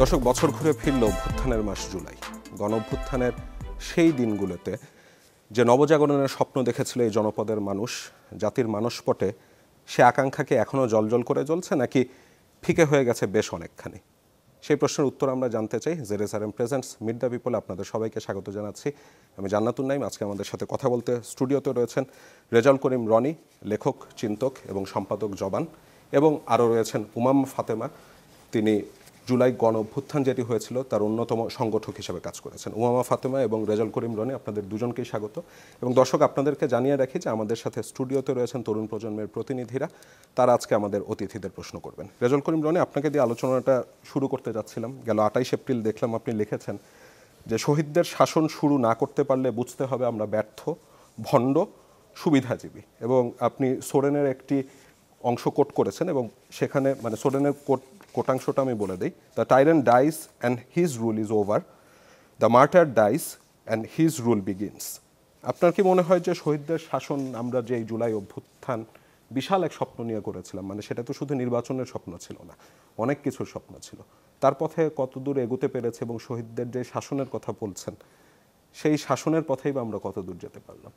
দশক বছর ঘুরে ফিরল অভ্যুত্থানের মাস জুলাই। গণ অভ্যুত্থানের সেই দিনগুলোতে যে নবজাগরণের স্বপ্ন দেখেছিল এই জনপদের মানুষ, জাতির মানসপটে সে আকাঙ্ক্ষাকে এখনও জ্বলজ্বল করে জ্বলছে নাকি ফিকে হয়ে গেছে বেশ অনেকখানি? সেই প্রশ্নের উত্তর আমরা জানতে চাই। জেরুজালেম প্রেজেন্টস মিট দ্য পিপলে আপনাদের সবাইকে স্বাগত জানাচ্ছি। আমি জান্নাতুন নাইম। আজকে আমাদের সাথে কথা বলতে স্টুডিওতে রয়েছেন রেজাউল করিম রনি, লেখক, চিন্তক এবং সম্পাদক জবান, এবং আরও রয়েছেন উমামা ফাতেমা। তিনি জুলাই গণ অভ্যুত্থান যেটি হয়েছিল তার অন্যতম সংগঠক হিসেবে কাজ করেছেন। উমামা ফাতেমা এবং রেজাউল করিম রনি, আপনাদের দুজনকেই স্বাগত। এবং দর্শক, আপনাদেরকে জানিয়ে রাখি যে আমাদের সাথে স্টুডিওতে রয়েছেন তরুণ প্রজন্মের প্রতিনিধিরা। তারা আজকে আমাদের অতিথিদের প্রশ্ন করবেন। রেজাউল করিম রনি, আপনাকে দিয়ে আলোচনাটা শুরু করতে যাচ্ছিলাম। গেল 28 এপ্রিল দেখলাম আপনি লিখেছেন যে শহীদদের শাসন শুরু না করতে পারলে বুঝতে হবে আমরা ব্যর্থ, ভণ্ড, সুবিধাজীবী। এবং আপনি সোরেনের একটি অংশ কোট করেছেন এবং সেখানে মানে সোরেনের কোটাংশটা আমি বলে দিই। The tyrant dies and his rule is over, the martyr dies and his rule begins. আপনার কি মনে হয় যে শহীদদের শাসন আমরা যে জুলাই অভ্যুত্থান বিশাল এক স্বপ্ন নিয়ে করেছিলাম, মানে সেটা তো শুধু নির্বাচনের স্বপ্ন ছিল না, অনেক কিছুর স্বপ্ন ছিল, তার পথে কতদূর এগোতে পেরেছে? এবং শহীদদের যে শাসনের কথা বলছেন সেই শাসনের পথেই বা আমরা কতদূর যেতে পারলাম?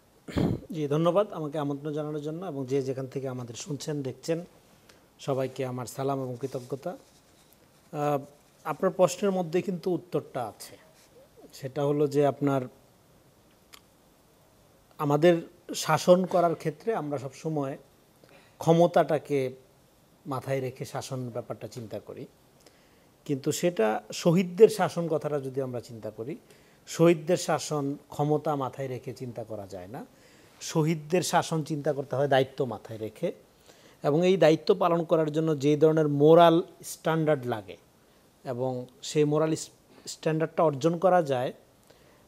জি, ধন্যবাদ আমাকে আমন্ত্রণ জানানোর জন্য, এবং যে যেখান থেকে আমাদের শুনছেন দেখছেন সবাইকে আমার সালাম এবং কৃতজ্ঞতা। আপনার প্রশ্নের মধ্যে কিন্তু উত্তরটা আছে। সেটা হলো যে আপনার আমাদের শাসন করার ক্ষেত্রে আমরা সবসময় ক্ষমতাটাকে মাথায় রেখে শাসন ব্যাপারটা চিন্তা করি, কিন্তু সেটা শহীদদের শাসন কথাটা যদি আমরা চিন্তা করি, শহীদদের শাসন ক্ষমতা মাথায় রেখে চিন্তা করা যায় না। শহীদদের শাসন চিন্তা করতে হয় দায়িত্ব মাথায় রেখে, এবং এই দায়িত্ব পালন করার জন্য যে ধরনের মোরাল স্ট্যান্ডার্ড লাগে এবং সেই মোরাল স্ট্যান্ডার্ডটা অর্জন করা যায়।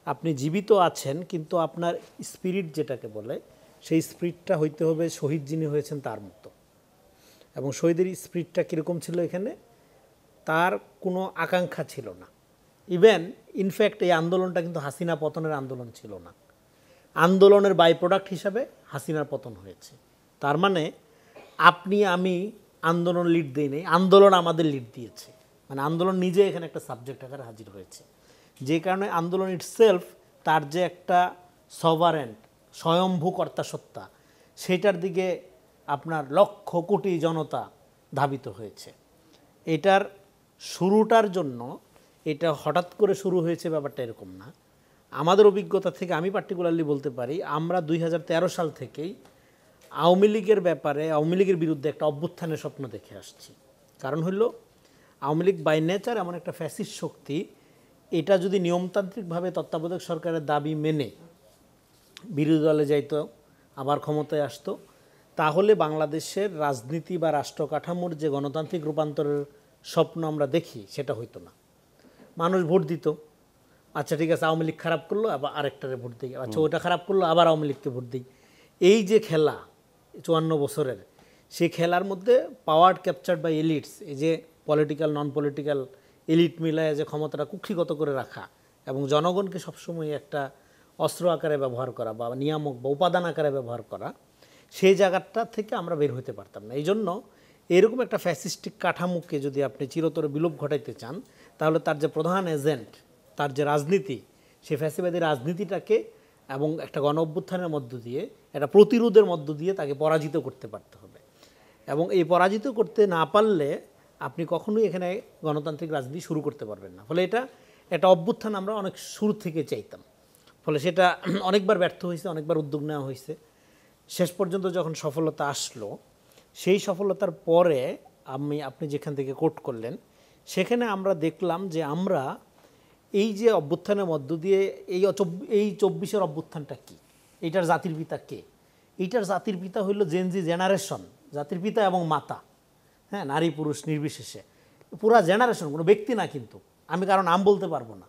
আপনি জীবিত আছেন কিন্তু আপনার স্পিরিট যেটাকে বলে, সেই স্পিরিটটা হইতে হবে শহীদ যিনি হয়েছেন তার মতো। এবং শহীদের স্পিরিটটা কীরকম ছিল? এখানে তার কোনো আকাঙ্ক্ষা ছিল না। ইনফ্যাক্ট এই আন্দোলনটা কিন্তু হাসিনা পতনের আন্দোলন ছিল না, আন্দোলনের বাই প্রোডাক্ট হিসাবে হাসিনার পতন হয়েছে। তার মানে আপনি আমি আন্দোলন লিড দিই নেই, আন্দোলন আমাদের লিড দিয়েছে। মানে আন্দোলন নিজে এখানে একটা সাবজেক্ট আকারে হাজির হয়েছে, যে কারণে আন্দোলন ইটসেলফ তার যে একটা সভারেন্ট স্বয়ম্ভূ কর্তা সত্তা, সেটার দিকে আপনার লক্ষ কোটি জনতা ধাবিত হয়েছে। এটার শুরুটার জন্য এটা হঠাৎ করে শুরু হয়েছে ব্যাপারটা এরকম না। আমাদের অভিজ্ঞতা থেকে আমি পার্টিকুলারলি বলতে পারি, আমরা 2013 সাল থেকেই আওয়ামী লীগের ব্যাপারে, আওয়ামী লীগের বিরুদ্ধে একটা অভ্যুত্থানের স্বপ্ন দেখে আসছি। কারণ হলো আওয়ামী লীগ বাই নেচার এমন একটা ফ্যাসিস্ট শক্তি, এটা যদি নিয়মতান্ত্রিকভাবে তত্ত্বাবধায়ক সরকারের দাবি মেনে বিরোধী দলে যাইতো, আবার ক্ষমতায় আসতো, তাহলে বাংলাদেশের রাজনীতি বা রাষ্ট্র কাঠামোর যে গণতান্ত্রিক রূপান্তরের স্বপ্ন আমরা দেখি সেটা হইতো না। মানুষ ভোট দিত, আচ্ছা ঠিক আছে আওয়ামী লীগ খারাপ করলো আবার আরেকটারে ভোট দিই, আচ্ছা ওটা খারাপ করলো আবার আওয়ামী লীগকে ভোট দিই। এই যে খেলা 54 বছরের, সেই খেলার মধ্যে পাওয়ার ক্যাপচার্ড বাই এলিটস, এই যে পলিটিক্যাল নন পলিটিক্যাল এলিট মিলায় যে ক্ষমতাটা কুক্ষিগত করে রাখা এবং জনগণকে সবসময় একটা অস্ত্র আকারে ব্যবহার করা বা নিয়ামক বা উপাদান আকারে ব্যবহার করা, সেই জায়গাটা থেকে আমরা বের হতে পারতাম না। এই জন্য এরকম একটা ফ্যাসিস্টিক কাঠামোকে যদি আপনি চিরতরে বিলোপ ঘটাইতে চান, তাহলে তার যে প্রধান এজেন্ট, তার যে রাজনীতি, সেই ফ্যাসিবাদী রাজনীতিটাকে এবং একটা গণ অভ্যুত্থানের মধ্য দিয়ে, একটা প্রতিরোধের মধ্য দিয়ে তাকে পরাজিত করতে পারতে হবে। এবং এই পরাজিত করতে না পারলে আপনি কখনোই এখানে গণতান্ত্রিক রাজনীতি শুরু করতে পারবেন না। ফলে এটা অভ্যুত্থান আমরা অনেক শুরু থেকে চাইতাম। ফলে সেটা অনেকবার ব্যর্থ হয়েছে, অনেকবার উদ্যোগ নেওয়া হয়েছে। শেষ পর্যন্ত যখন সফলতা আসলো, সেই সফলতার পরে আপনি যেখান থেকে কোট করলেন, সেখানে আমরা দেখলাম যে আমরা এই যে অভ্যুত্থানের মধ্য দিয়ে এই 24-এর অভ্যুত্থানটা কি, এইটার জাতির পিতা কে? এইটার জাতির পিতা হইল জেনজি জেনারেশন, জাতির পিতা এবং মাতা, হ্যাঁ, নারী পুরুষ নির্বিশেষে পুরা জেনারেশন, কোনো ব্যক্তি না। কিন্তু আমি কারো নাম বলতে পারবো না।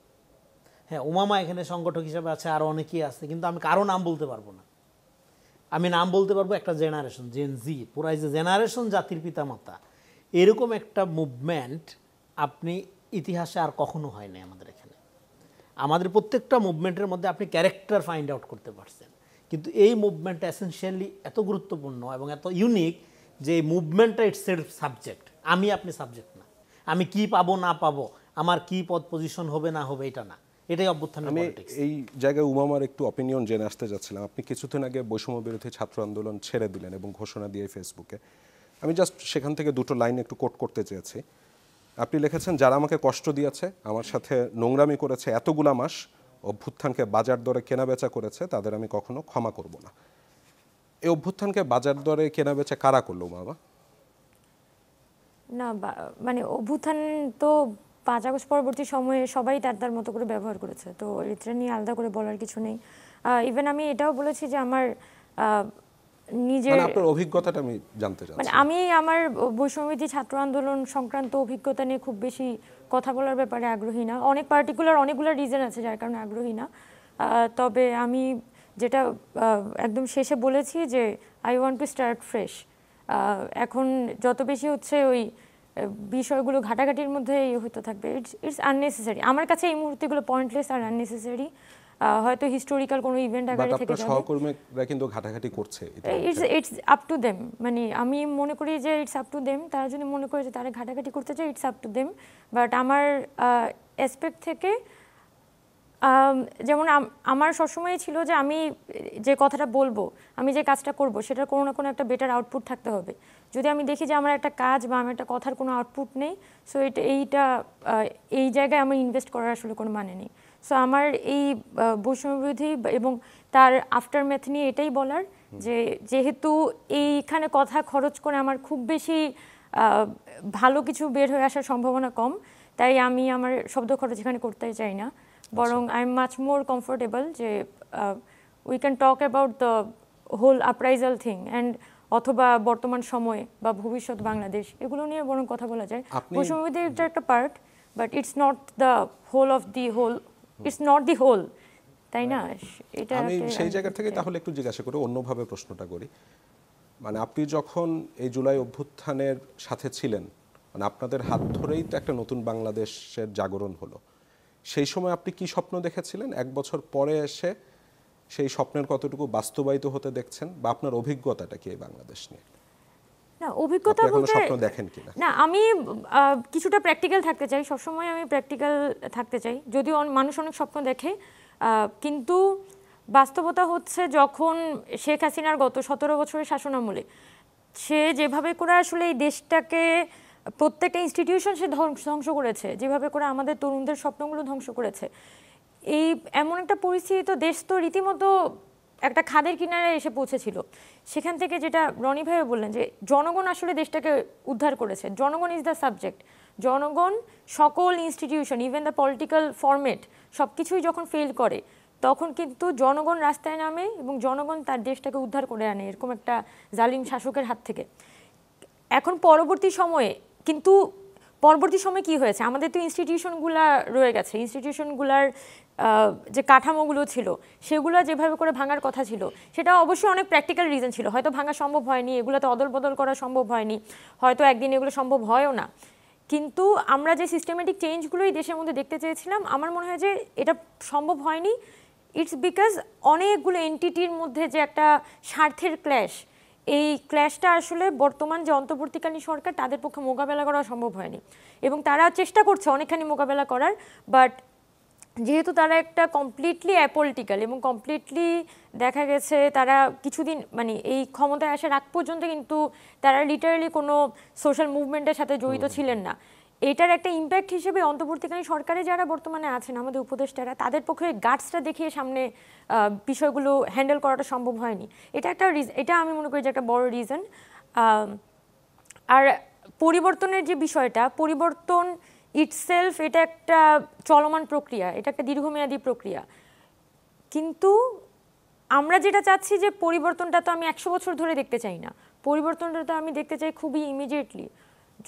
হ্যাঁ, উমামা এখানে সংগঠক হিসেবে আছে, আরও অনেকেই আছে, কিন্তু আমি কারো নাম বলতে পারবো না। আমি নাম বলতে পারবো একটা জেনারেশন, জেন জি, পুরা এই যে জেনারেশন জাতির পিতা মাতা, এরকম একটা মুভমেন্ট আপনি ইতিহাসে আর কখনো হয় না আমাদের এখানে। আমাদের প্রত্যেকটা মুভমেন্টের মধ্যে আপনি ক্যারেক্টার ফাইন্ড আউট করতে পারছেন, কিন্তু এই মুভমেন্টটা এসেনশিয়ালি এত গুরুত্বপূর্ণ এবং এত ইউনিক যে এই মুভমেন্টটা ইটস সেলফ সাবজেক্ট। আপনি সাবজেক্ট না। আমি কি পাবো না পাবো, আমার কি পদ পজিশন হবে না হবে এটা না, এটাই অভ্যুত্থানের আমি পলিটিক্স। এই জায়গায় উমামার একটু অপিনিয়ন জেনে আসতে যাচ্ছিলাম। আপনি কিছুদিন আগে বৈষম্য বিরোধী ছাত্র আন্দোলন ছেড়ে দিলেন এবং ঘোষণা দিয়ে ফেসবুকে, আমি জাস্ট সেখান থেকে দুটো লাইন একটু কোট করতে চেয়েছি। আপনি লিখেছেন, যারা আমাকে কষ্ট দিয়েছে, আমার সাথে নোংরামি করেছে এতগুলা মাস, অভ্যুত্থানকে বাজার দরে কেনাবেচা করেছে, তাদের আমি কখনো ক্ষমা করব না। এই অভ্যুত্থানকে বাজার দরে কেনাবেচা কারা করলো মামা? না মানে অভ্যুত্থান তো 5 আগস্ট পরবর্তী সময়ে সবাই তার তার মতো করে ব্যবহার করেছে, তো এটা নিয়ে আলাদা করে বলার কিছু নেই। ইভেন আমি এটাও বলেছি যে আমার নিজের মানে আপনার অভিজ্ঞতাটা আমি জানতে চাচ্ছি। মানে আমি আমার বৈষম্যবিরোধী ছাত্র আন্দোলন সংক্রান্ত অভিজ্ঞতা নিয়ে খুব বেশি কথা বলার ব্যাপারে আগ্রহী না। অনেক পার্টিকুলার অনেকগুলো রিজন আছে যার কারণে আগ্রহী না। তবে আমি যেটা একদম শেষে বলেছি যে I want to start fresh. এখন যত বেশি হচ্ছে ওই বিষয়গুলো ঘাটাঘাটির মধ্যে হতে থাকবে, ইটস আননেসেসারি। আমার কাছে এই মুহূর্তে এগুলো পয়েন্টলেস আর আননেসেসারি। হয়তো হিস্টোরিক্যাল কোনো ইভেন্ট আকারে থেকে যাবে, সহকর্মীরা কিন্তু ঘাটাঘাটি করছে, ইটস আপ টু দেম। মানে আমি মনে করি যে ইটস আপ টু দেম, তারা যদি মনে করে যে তারা ঘাটাঘাটি করতে চায়, it's up to them. But আমার অ্যাসপেক্ট থেকে যেমন আমার সবসময় ছিল যে আমি যে কথাটা বলবো, আমি যে কাজটা করব, সেটার কোনো না কোনো একটা বেটার আউটপুট থাকতে হবে। যদি আমি দেখি যে আমার একটা কাজ বা আমার একটা কথার কোনো আউটপুট নেই, সো এই জায়গায় আমার ইনভেস্ট করার আসলে কোনো মানে নেই। সো আমার এই বৈষম্যবিরোধী এবং তার আফটার ম্যাথ নিয়ে এটাই বলার যে যেহেতু এইখানে কথা খরচ করে আমার খুব বেশি ভালো কিছু বের হয়ে আসার সম্ভাবনা কম, তাই আমি আমার শব্দ খরচ এখানে করতে চাই না। বরং I am much more comfortable যে we can talk about the whole appraisal thing and অথবা বর্তমান সময় বা ভবিষ্যৎ বাংলাদেশ, এগুলো নিয়ে বরং কথা বলা যায়। বৈষম্যবিরোধী এটা একটা part, but it's not the whole of the whole, it's not the whole, তাই না? এটা আমি সেই জায়গা থেকে তাহলে একটু জিজ্ঞাসা করি, অন্যভাবে প্রশ্নটা করি। মানে আপনি যখন এই জুলাই অভ্যুত্থানের সাথে ছিলেন, মানে আপনাদের হাত ধরেই তো একটা নতুন বাংলাদেশের জাগরণ হলো, সেই সময় আপনি কি স্বপ্ন দেখেছিলেন? 1 বছর পরে এসে সেই স্বপ্নের কতটুকু বাস্তবায়িত হতে দেখছেন, বা আপনার অভিজ্ঞতাটা কি এই বাংলাদেশ নিয়ে? না, অভিজ্ঞতা বলতে স্বপ্ন দেখেন কিনা? না, আমি কিছুটা প্র্যাকটিক্যাল থাকতে চাই, সবসময় আমি প্র্যাকটিক্যাল থাকতে চাই, যদিও মানুষ অনেক স্বপ্ন দেখে, কিন্তু বাস্তবতা হচ্ছে যখন শেখ হাসিনার গত 17 বছরের শাসনামলে সে যেভাবে করে আসলে এই দেশটাকে প্রত্যেকটা ইনস্টিটিউশন সে ধ্বংস করেছে, যেভাবে করে আমাদের তরুণদের স্বপ্নগুলো ধ্বংস করেছে, এই এমন একটা পরিস্থিতি, তো দেশ তো রীতিমতো একটা খাদের কিনারে এসে পৌঁছেছিল। সেখান থেকে যেটা রনি ভাইও বললেন যে জনগণ আসলে দেশটাকে উদ্ধার করেছে, জনগণ ইজ দ্য সাবজেক্ট। জনগণ সকল institution, even the political format, সব কিছুই যখন ফেল করে, তখন কিন্তু জনগণ রাস্তায় নামে এবং জনগণ তার দেশটাকে উদ্ধার করে আনে এরকম একটা জালিম শাসকের হাত থেকে। এখন পরবর্তী সময়ে কিন্তু কি হয়েছে, আমাদের তো ইনস্টিটিউশনগুলা রয়ে গেছে, ইনস্টিটিউশনগুলার যে কাঠামোগুলো ছিল সেগুলো যেভাবে করে ভাঙার কথা ছিল, সেটা অবশ্যই অনেক প্র্যাকটিক্যাল রিজন ছিল, হয়তো ভাঙা সম্ভব হয়নি, এগুলোতে অদল বদল করা সম্ভব হয়নি, হয়তো একদিন এগুলো সম্ভব হয়ও না। কিন্তু আমরা যে সিস্টেমেটিক চেঞ্জগুলোই দেশের মধ্যে দেখতে চেয়েছিলাম, আমার মনে হয় যে এটা সম্ভব হয়নি। ইটস বিকজ অনেকগুলো এন্টিটির মধ্যে যে একটা স্বার্থের ক্ল্যাশ, এই ক্ল্যাশটা আসলে বর্তমান যে অন্তর্বর্তীকালীন সরকার, তাদের পক্ষে মোকাবেলা করা সম্ভব হয়নি, এবং তারা চেষ্টা করছে অনেকখানি মোকাবেলা করার, বাট যেহেতু তারা একটা কমপ্লিটলি অ্যাপলিটিক্যাল এবং কমপ্লিটলি দেখা গেছে তারা কিছুদিন মানে এই ক্ষমতায় আসার আগ পর্যন্ত কিন্তু তারা লিটারালি কোনো সোশ্যাল মুভমেন্টের সাথে জড়িত ছিলেন না। এটার একটা ইম্প্যাক্ট হিসেবে অন্তর্বর্তীকালীন সরকারে যারা বর্তমানে আছেন, আমাদের উপদেষ্টারা, তাদের পক্ষে গাটসটা দেখিয়ে সামনে বিষয়গুলো হ্যান্ডেল করাটা সম্ভব হয়নি। এটা আমি মনে করি যে একটা বড় রিজন। আর পরিবর্তনের যে বিষয়টা, পরিবর্তন ইটসেলফ এটা একটা চলমান প্রক্রিয়া, এটা একটা দীর্ঘমেয়াদী প্রক্রিয়া, কিন্তু আমরা যেটা চাচ্ছি যে পরিবর্তনটা তো আমি 100 বছর ধরে দেখতে চাই না, পরিবর্তনটা তো আমি দেখতে চাই খুবই ইমিডিয়েটলি।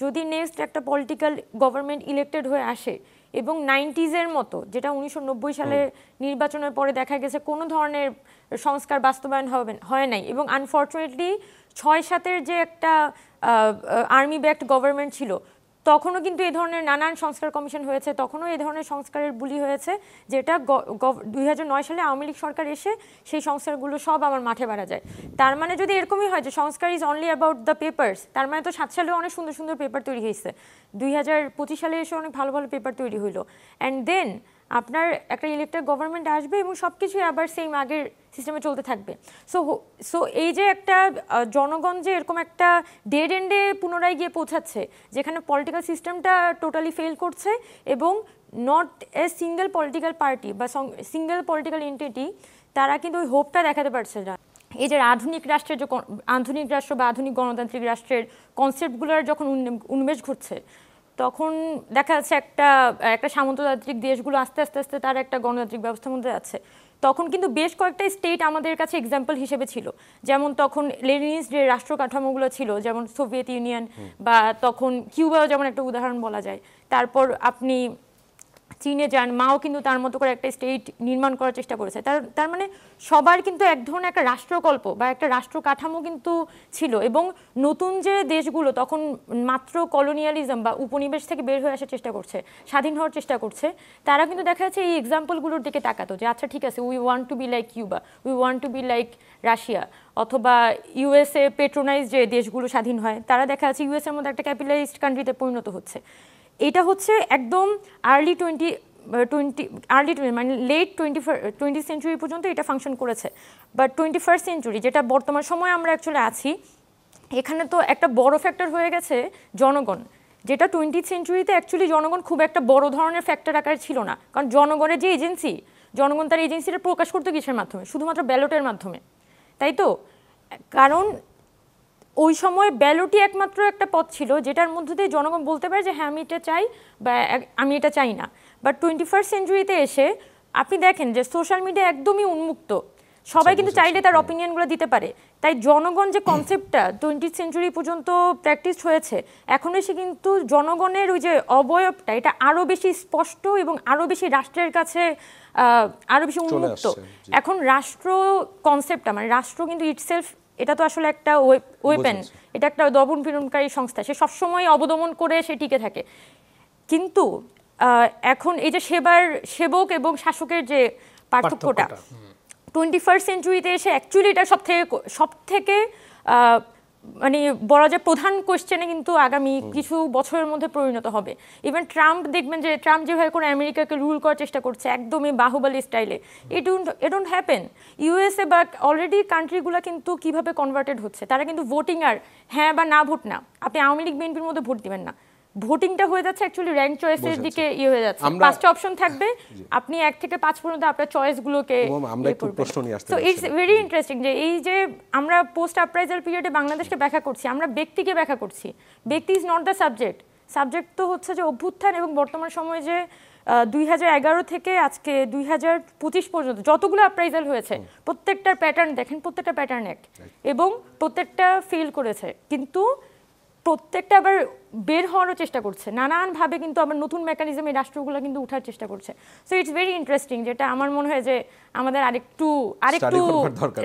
যদি নেক্সট একটা পলিটিক্যাল গভর্নমেন্ট ইলেক্টেড হয়ে আসে এবং 90s-এর মতো, যেটা 1990 সালে নির্বাচনের পরে দেখা গেছে কোনো ধরনের সংস্কার বাস্তবায়ন হয় নাই, এবং আনফর্চুনেটলি 6-7-এর যে একটা আর্মি ব্যাকড গভর্নমেন্ট ছিল, তখনও কিন্তু এই ধরনের নানান সংস্কার কমিশন হয়েছে, তখনও এই ধরনের সংস্কারের বুলি হয়েছে, যেটা 2009 সালে আওয়ামী লীগ সরকার এসে সেই সংস্কারগুলো সব আমার মাঠে বাড়া যায়। তার মানে যদি এরকমই হয় যে সংস্কার is only about the papers, তার মানে তো 7 সালেও অনেক সুন্দর সুন্দর পেপার তৈরি হয়েছে, 2025 সালে এসে অনেক ভালো ভালো পেপার তৈরি হইলো, অ্যান্ড দেন আপনার একটা ইলেক্টেড গভর্নমেন্ট আসবে এবং সব কিছুই আবার সেম আগের সিস্টেমে চলতে থাকবে। সো এই যে একটা জনগণ যে এরকম একটা ডেড এন্ডে পুনরায় গিয়ে পৌঁছাচ্ছে, যেখানে পলিটিক্যাল সিস্টেমটা টোটালি ফেল করছে এবং not a single political party বা সিঙ্গেল পলিটিক্যাল এন্টিটি তারা কিন্তু ওই হোপটা দেখাতে পারছে না। এই যে আধুনিক রাষ্ট্রের যে আধুনিক রাষ্ট্র বা আধুনিক গণতান্ত্রিক রাষ্ট্রের কনসেপ্টগুলোর যখন উন্মেষ ঘটছে, তখন দেখা যাচ্ছে একটা সামন্ততান্ত্রিক দেশগুলো আস্তে আস্তে আস্তে তার একটা গণতান্ত্রিক ব্যবস্থার মধ্যে যাচ্ছে। তখন কিন্তু বেশ কয়েকটা স্টেট আমাদের কাছে এক্সাম্পল হিসেবে ছিল, যেমন তখন লেনিনিস্ট যে রাষ্ট্র কাঠামোগুলো ছিল, যেমন সোভিয়েত ইউনিয়ন, বা তখন কিউবাও যেমন একটা উদাহরণ বলা যায়। তারপর আপনি চীনে যান, মাও কিন্তু তার মতো করে একটা স্টেট নির্মাণ করার চেষ্টা করেছে। তার মানে সবার কিন্তু এক ধরনের একটা রাষ্ট্রকল্প বা একটা রাষ্ট্র কাঠামো কিন্তু ছিল, এবং নতুন যে দেশগুলো তখন মাত্র কলোনিয়ালিজম বা উপনিবেশ থেকে বের হয়ে আসার চেষ্টা করছে, স্বাধীন হওয়ার চেষ্টা করছে, তারা কিন্তু দেখা যাচ্ছে এই এক্সাম্পলগুলোর দিকে তাকাতো যে আচ্ছা ঠিক আছে, we want to be like Cuba, we want to be like Russia, অথবা ইউএসএ পেট্রোনাইজ যে দেশগুলো স্বাধীন হয়, তারা দেখা যাচ্ছে ইউএসএর মধ্যে একটা ক্যাপিটালিস্ট কান্ট্রিতে পরিণত হচ্ছে। এটা হচ্ছে একদম আর্লি মানে লেট 20th সেঞ্চুরি পর্যন্ত এটা ফাংশন করেছে। বাট 21st সেঞ্চুরি, যেটা বর্তমান সময়ে আমরা অ্যাকচুয়ালি আছি, এখানে তো একটা বড় ফ্যাক্টর হয়ে গেছে জনগণ, যেটা 20th সেঞ্চুরিতে অ্যাকচুয়ালি জনগণ খুব একটা বড় ধরনের ফ্যাক্টর আকারে ছিল না। কারণ জনগণের যে এজেন্সি, জনগণ তার এজেন্সিটা প্রকাশ করতো কিসের মাধ্যমে? শুধুমাত্র ব্যালটের মাধ্যমে, তাই তো? কারণ ওই সময় ব্যালটই একমাত্র একটা পথ ছিল যেটার মধ্যে দিয়ে জনগণ বলতে পারে যে হ্যাঁ আমি এটা চাই বা আমি এটা চাই না। বাট 21st সেঞ্চুরিতে এসে আপনি দেখেন যে সোশ্যাল মিডিয়া একদমই উন্মুক্ত, সবাই কিন্তু চাইলে তার অপিনিয়নগুলো দিতে পারে। তাই জনগণ যে কনসেপ্টটা 20th সেঞ্চুরি পর্যন্ত প্র্যাকটিস হয়েছে, এখন এসে কিন্তু জনগণের ওই যে অবয়বটা এটা আরও বেশি স্পষ্ট এবং আরও বেশি রাষ্ট্রের কাছে আরও বেশি উন্মুক্ত। এখন রাষ্ট্র কনসেপ্টটা মানে রাষ্ট্র কিন্তু ইটসেলফ, এটা তো আসলে একটা ওয়েপেন, এটা একটা দমন পীড়নকারী সংস্থা, সে সবসময় অবদমন করে সে টিকে থাকে। কিন্তু এখন এই যে সেবক এবং শাসকের যে পার্থক্যটা 21st সেঞ্চুরিতে এসে অ্যাকচুয়ালি এটা সব থেকে মানে বলা যায় প্রধান কোয়েশ্চেনে কিন্তু আগামী কিছু বছরের মধ্যে পরিণত হবে। ইভেন ট্রাম্প দেখবেন যে ট্রাম্প যেভাবে করে আমেরিকাকে রুল করার চেষ্টা করছে একদমই বাহুবলী স্টাইলে, ইট ডোন্ট হ্যাপেন। ইউএসএ বা অলরেডি কান্ট্রিগুলো কিন্তু কিভাবে কনভার্টেড হচ্ছে, তারা কিন্তু ভোটিং আর হ্যাঁ বা না ভোট না, আপনি আওয়ামী লীগ বিএনপির মধ্যে ভোট দিবেন না, ভোটিংটা হয়ে যাচ্ছে অ্যাকচুয়ালি র্যাঙ্ক চয়েসের দিকে হয়ে যাচ্ছে। 5টা অপশন থাকবে, আপনি 1 থেকে 5 পর্যন্ত আপনার চয়েসগুলোকে। সো ইটস ভেরি ইন্টারেস্টিং যে এই যে আমরা পোস্ট আপরাইজাল পিরিয়ডে বাংলাদেশকে ব্যাখ্যা করছি, আমরা ব্যক্তিকে ব্যাখ্যা করছি। ব্যক্তি is not the subject, subject তো হচ্ছে যে অভ্যুত্থান এবং বর্তমান সময়ে যে 2011 থেকে আজকে 2025 পর্যন্ত যতগুলো আপরাইজাল হয়েছে প্রত্যেকটার প্যাটার্ন দেখেন, প্রত্যেকটা প্যাটার্ন এক, এবং প্রত্যেকটা ফেল করেছে, কিন্তু প্রত্যেকটা আবার বের হওয়ারও চেষ্টা করছে নানানভাবে, কিন্তু আবার নতুন মেকানিজমে রাষ্ট্রগুলো কিন্তু উঠার চেষ্টা করছে। সো ইটস ভেরি ইন্টারেস্টিং, যেটা আমার মনে হয় যে আমাদের আরেকটু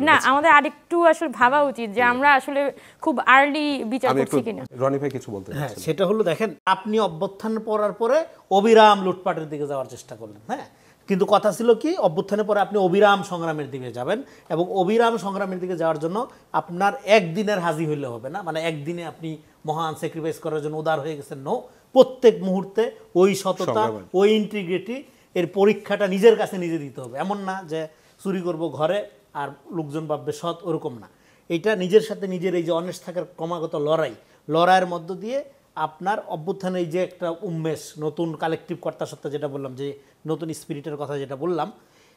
না আমাদের আরেকটু আসলে ভাবা উচিত যে আমরা আসলে খুব আর্লি বিচার করছি কিনা। রনি ভাই কিছু বলতে? হ্যাঁ, সেটা হলো দেখেন, আপনি অভ্যুত্থান পড়ার পরে অবিরাম লুটপাটের দিকে যাওয়ার চেষ্টা করলেন, হ্যাঁ, কিন্তু কথা ছিল কি অভ্যুত্থানের পরে আপনি অবিরাম সংগ্রামের দিকে যাবেন, এবং অবিরাম সংগ্রামের দিকে যাওয়ার জন্য আপনার একদিনের হাজি হইলে হবে না, মানে একদিনে আপনি মহান স্যাক্রিফাইস করার জন্য উদার হয়ে গেছেন। নো, প্রত্যেক মুহূর্তে ওই সততা, ওই ইন্টিগ্রিটি এর পরীক্ষাটা নিজের কাছে নিজে দিতে হবে। এমন না যে চুরি করব ঘরে আর লোকজন ভাববে সৎ, ওরকম না। এটা নিজের সাথে নিজের এই যে অনেস্ট থাকার ক্রমাগত লড়াইয়ের মধ্য দিয়ে আপনার অভ্যুত্থানের যে একটা উন্মেষ, নতুন কালেকটিভ কর্তাসত্তা যেটা বললাম, যে নতুন স্পিরিটের কথা যেটা বললাম,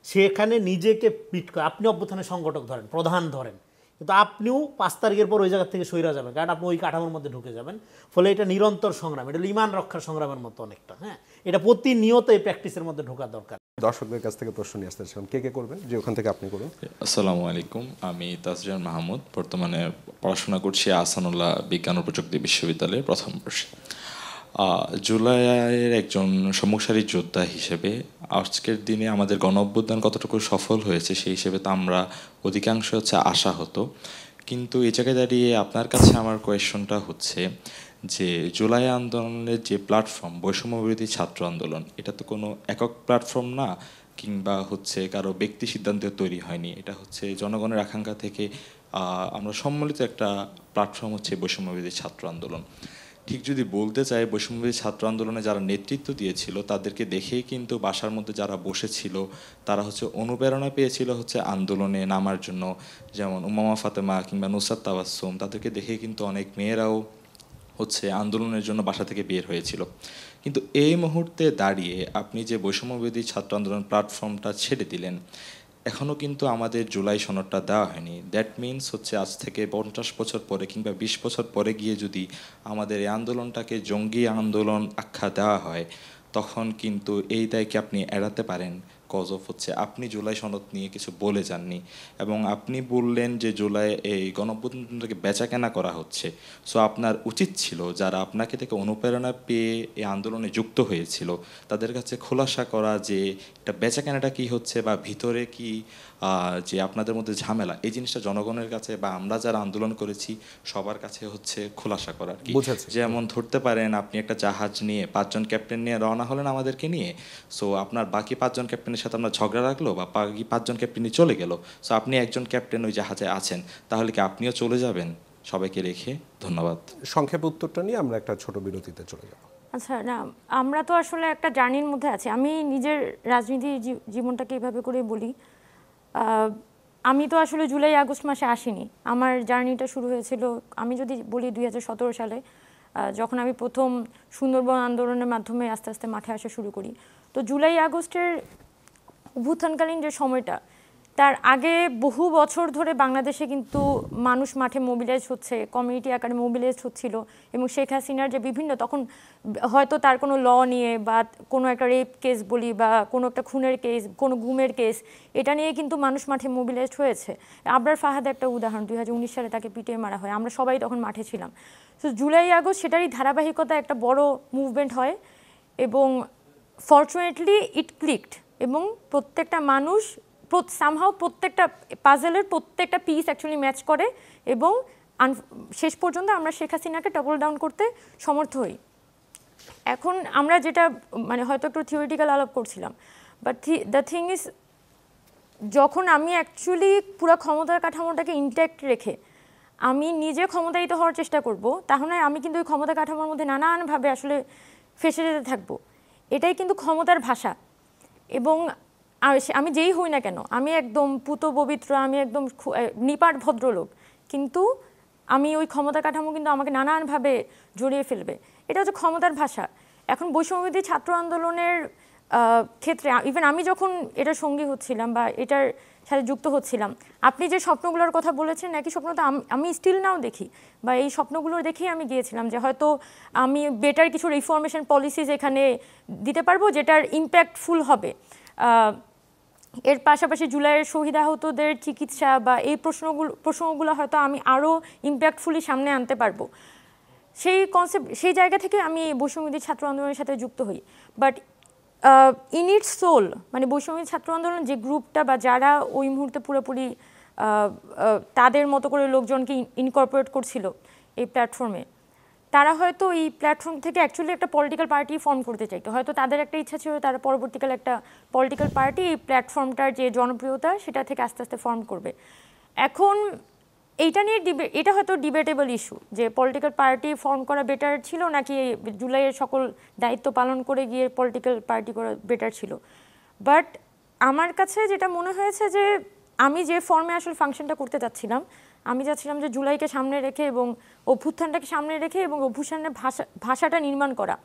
সেখানে নিজেকে পিট করে আপনি অভ্যুত্থানের সংগঠক ধরেন, প্রধান ধরেন, কিন্তু আপনিও 5 তারিখের পর ওই জায়গা থেকে সইরা যাবেন, কারণ আপনি ওই কাঠামোর মধ্যে ঢুকে যাবেন। ফলে এটা নিরন্তর সংগ্রাম, এটা ইমান রক্ষার সংগ্রামের মতো অনেকটা, হ্যাঁ, এটা প্রতিনিয়ত এই প্র্যাকটিসের মধ্যে ঢোকা দরকার। দর্শকদের কাছ থেকে প্রশ্ন নিয়ে আসতেছিলাম, কে করবেন? যে ওখান থেকে আপনি করুন। আসসালামু আলাইকুম, আমি তাসজান মাহমুদ, বর্তমানে পড়াশোনা করছি আহসানুল্লাহ বিজ্ঞান ও প্রযুক্তি বিশ্ববিদ্যালয়ের প্রথম বর্ষে। জুলাইয়ের একজন সম্মুখসারী যোদ্ধা হিসেবে আজকের দিনে আমাদের গণ অভ্যুত্থান কতটুকু সফল হয়েছে সেই হিসেবে তো আমরা অধিকাংশ আশাহত। কিন্তু এই জায়গায় দাঁড়িয়ে আপনার কাছে আমার কোয়েশনটা হচ্ছে যে জুলাই আন্দোলনের যে প্ল্যাটফর্ম বৈষম্যবিরোধী ছাত্র আন্দোলন, এটা তো কোনো একক প্ল্যাটফর্ম না, কিংবা হচ্ছে কারো ব্যক্তি সিদ্ধান্তে তৈরি হয়নি। এটা হচ্ছে জনগণের আকাঙ্ক্ষা থেকে আমরা সম্মিলিত একটা প্ল্যাটফর্ম হচ্ছে বৈষম্যবিরোধী ছাত্র আন্দোলন। ঠিক যদি বলতে চাই, বৈষম্যবিরোধী ছাত্র আন্দোলনে যারা নেতৃত্ব দিয়েছিল তাদেরকে দেখেই কিন্তু বাসার মধ্যে যারা বসেছিল তারা হচ্ছে অনুপ্রেরণা পেয়েছিল হচ্ছে আন্দোলনে নামার জন্য। যেমন উম্মামা ফাতেমা কিংবা নুসরাত তাবাসসুম, তাদেরকে দেখে কিন্তু অনেক মেয়েরাও হচ্ছে আন্দোলনের জন্য বাসা থেকে বের হয়েছিল। কিন্তু এই মুহূর্তে দাঁড়িয়ে আপনি যে বৈষম্যবিরোধী ছাত্র আন্দোলন প্ল্যাটফর্মটা ছেড়ে দিলেন, এখনও কিন্তু আমাদের জুলাই সনদটা দেওয়া হয়নি। দ্যাট মিনস হচ্ছে আজ থেকে 50 বছর পরে কিংবা 20 বছর পরে গিয়ে যদি আমাদের এই আন্দোলনটাকে জঙ্গি আন্দোলন আখ্যা দেওয়া হয়, তখন কিন্তু এই দায়কে আপনি এড়াতে পারেন। কজ অফ হচ্ছে আপনি জুলাই সনদ নিয়ে কিছু বলে যাননি, এবং আপনি বললেন যে জুলাই এই গণঅভ্যুত্থানটাকে বেচাকেনা করা হচ্ছে। সো আপনার উচিত ছিল যারা আপনাকে থেকে অনুপ্রেরণা পেয়ে এই আন্দোলনে যুক্ত হয়েছিল তাদের কাছে খোলাসা করা যে এটা বেচাকেনাটা কী হচ্ছে, বা ভিতরে কি যে আপনাদের মধ্যে ঝামেলা, এই জিনিসটা জনগণের কাছে বা আমরা যারা আন্দোলন করেছি সবার কাছে হচ্ছে খোলাসা করার কি। যেমন ধরতে পারেন আপনি একটা জাহাজ নিয়ে 5 জন ক্যাপ্টেন নিয়ে রওনা হলেন আমাদেরকে নিয়ে, সো আপনার বাকি 5 জন ক্যাপ্টেনের সাথে আপনার ঝগড়া রাখলো বা বাকি 5 জন ক্যাপ্টেনই চলে গেল, সো আপনি একজন ক্যাপ্টেন ওই জাহাজে আছেন, তাহলে কি আপনিও চলে যাবেন সবাইকে রেখে? ধন্যবাদ। সংক্ষেপ উত্তরটা নিয়ে আমরা একটা ছোট বিরতিতে চলে যাব। আচ্ছা, না, আমরা তো আসলে একটা জার্নির মধ্যে আছি। আমি নিজের রাজনীতি জীবনটাকে এইভাবে করে বলি, আমি তো আসলে জুলাই আগস্ট মাসে আসিনি। আমার জার্নিটা শুরু হয়েছিল, আমি যদি বলি 2017 সালে, যখন আমি প্রথম সুন্দরবন আন্দোলনের মাধ্যমে আস্তে আস্তে মাঠে আসা শুরু করি। তো জুলাই আগস্টের অভ্যুত্থানকালীন যে সময়টা, তার আগে বহু বছর ধরে বাংলাদেশে কিন্তু মানুষ মাঠে মোবিলাইজ হচ্ছে, কমিউনিটি আকারে মোবিলাইজ হচ্ছিল, এবং শেখ হাসিনার যে বিভিন্ন, তখন হয়তো তার কোনো ল নিয়ে বা কোনো একটা রেপ কেস বলি বা কোনো একটা খুনের কেস, কোনো গুমের কেস, এটা নিয়ে কিন্তু মানুষ মাঠে মোবিলাইজড হয়েছে। আবরার ফাহাদ একটা উদাহরণ, 2019 সালে তাকে পিটিয়ে মারা হয়, আমরা সবাই তখন মাঠে ছিলাম। তো জুলাই আগস্ট সেটারই ধারাবাহিকতা, একটা বড় মুভমেন্ট হয়, এবং ফর্চুনেটলি ইট ক্লিকড, এবং প্রত্যেকটা মানুষ সামহাও প্রত্যেকটা পাজেলের প্রত্যেকটা পিস অ্যাকচুয়ালি ম্যাচ করে, এবং শেষ পর্যন্ত আমরা শেখ হাসিনাকে টপল ডাউন করতে সমর্থ হই। এখন আমরা যেটা মানে হয়তো একটু থিওরিটিক্যাল আলাপ করছিলাম, বাট দ্য থিং ইজ, যখন আমি অ্যাকচুয়ালি পুরো ক্ষমতার কাঠামোটাকে ইনট্যাক্ট রেখে আমি নিজে ক্ষমতায়িত হওয়ার চেষ্টা করব, তাহলে আমি কিন্তু ওই ক্ষমতা কাঠামোর মধ্যে নানানভাবে আসলে ফেসে যেতে থাকবো। এটাই কিন্তু ক্ষমতার ভাষা। এবং আমি যেই হই না কেন, আমি একদম পুত পবিত্র, আমি একদম নিপাট ভদ্রলোক, কিন্তু আমি ওই ক্ষমতা কাঠামো কিন্তু আমাকে নানানভাবে জড়িয়ে ফেলবে। এটা হচ্ছে ক্ষমতার ভাষা। এখন বৈষম্যবিরোধী ছাত্র আন্দোলনের ক্ষেত্রে ইভেন আমি যখন এটার সঙ্গী হচ্ছিলাম বা এটার সাথে যুক্ত হচ্ছিলাম, আপনি যে স্বপ্নগুলোর কথা বলেছেন, একই স্বপ্ন তো আমি স্টিল নাও দেখি, বা এই স্বপ্নগুলো দেখেই আমি গিয়েছিলাম যে হয়তো আমি বেটার কিছু রিফরমেশন পলিসিজ এখানে দিতে পারবো যেটার ইম্প্যাক্টফুল হবে। এর পাশাপাশি জুলাইয়ের শহীদ আহতদের চিকিৎসা বা এই প্রসঙ্গগুলো হয়তো আমি আরও ইম্প্যাক্টফুলি সামনে আনতে পারবো। সেই জায়গা থেকে আমি বৈষম্যবিরোধী ছাত্র আন্দোলনের সাথে যুক্ত হই। বাট ইন ইটস সোল, মানে বৈষম্যবিরোধী ছাত্র আন্দোলন যে গ্রুপটা বা যারা ওই মুহূর্তে পুরোপুরি তাদের মতো করে লোকজনকে ইনকর্পোরেট করছিল এই প্ল্যাটফর্মে, তারা হয়তো এই প্ল্যাটফর্ম থেকে অ্যাকচুয়ালি একটা পলিটিক্যাল পার্টি ফর্ম করতে চাইতো। হয়তো তাদের একটা ইচ্ছা ছিল তারা পরবর্তীকালে একটা পলিটিক্যাল পার্টি এই প্ল্যাটফর্মটার যে জনপ্রিয়তা সেটা থেকে আস্তে আস্তে ফর্ম করবে। এখন এইটা নিয়ে এটা হয়তো ডিবেটেবল ইস্যু যে পলিটিক্যাল পার্টি ফর্ম করা বেটার ছিল নাকি জুলাইয়ের সকল দায়িত্ব পালন করে গিয়ে পলিটিক্যাল পার্টি করা বেটার ছিল। বাট আমার কাছে যেটা মনে হয়েছে যে আমি যে ফর্মে আসলে ফাংশনটা করতে চাচ্ছিলাম, আমি চাচ্ছিলাম যে জুলাইকে সামনে রেখে এবং অভ্যুত্থানটাকে সামনে রেখে এবং অভ্যুত্থানের ভাষাটা নির্মাণ করা,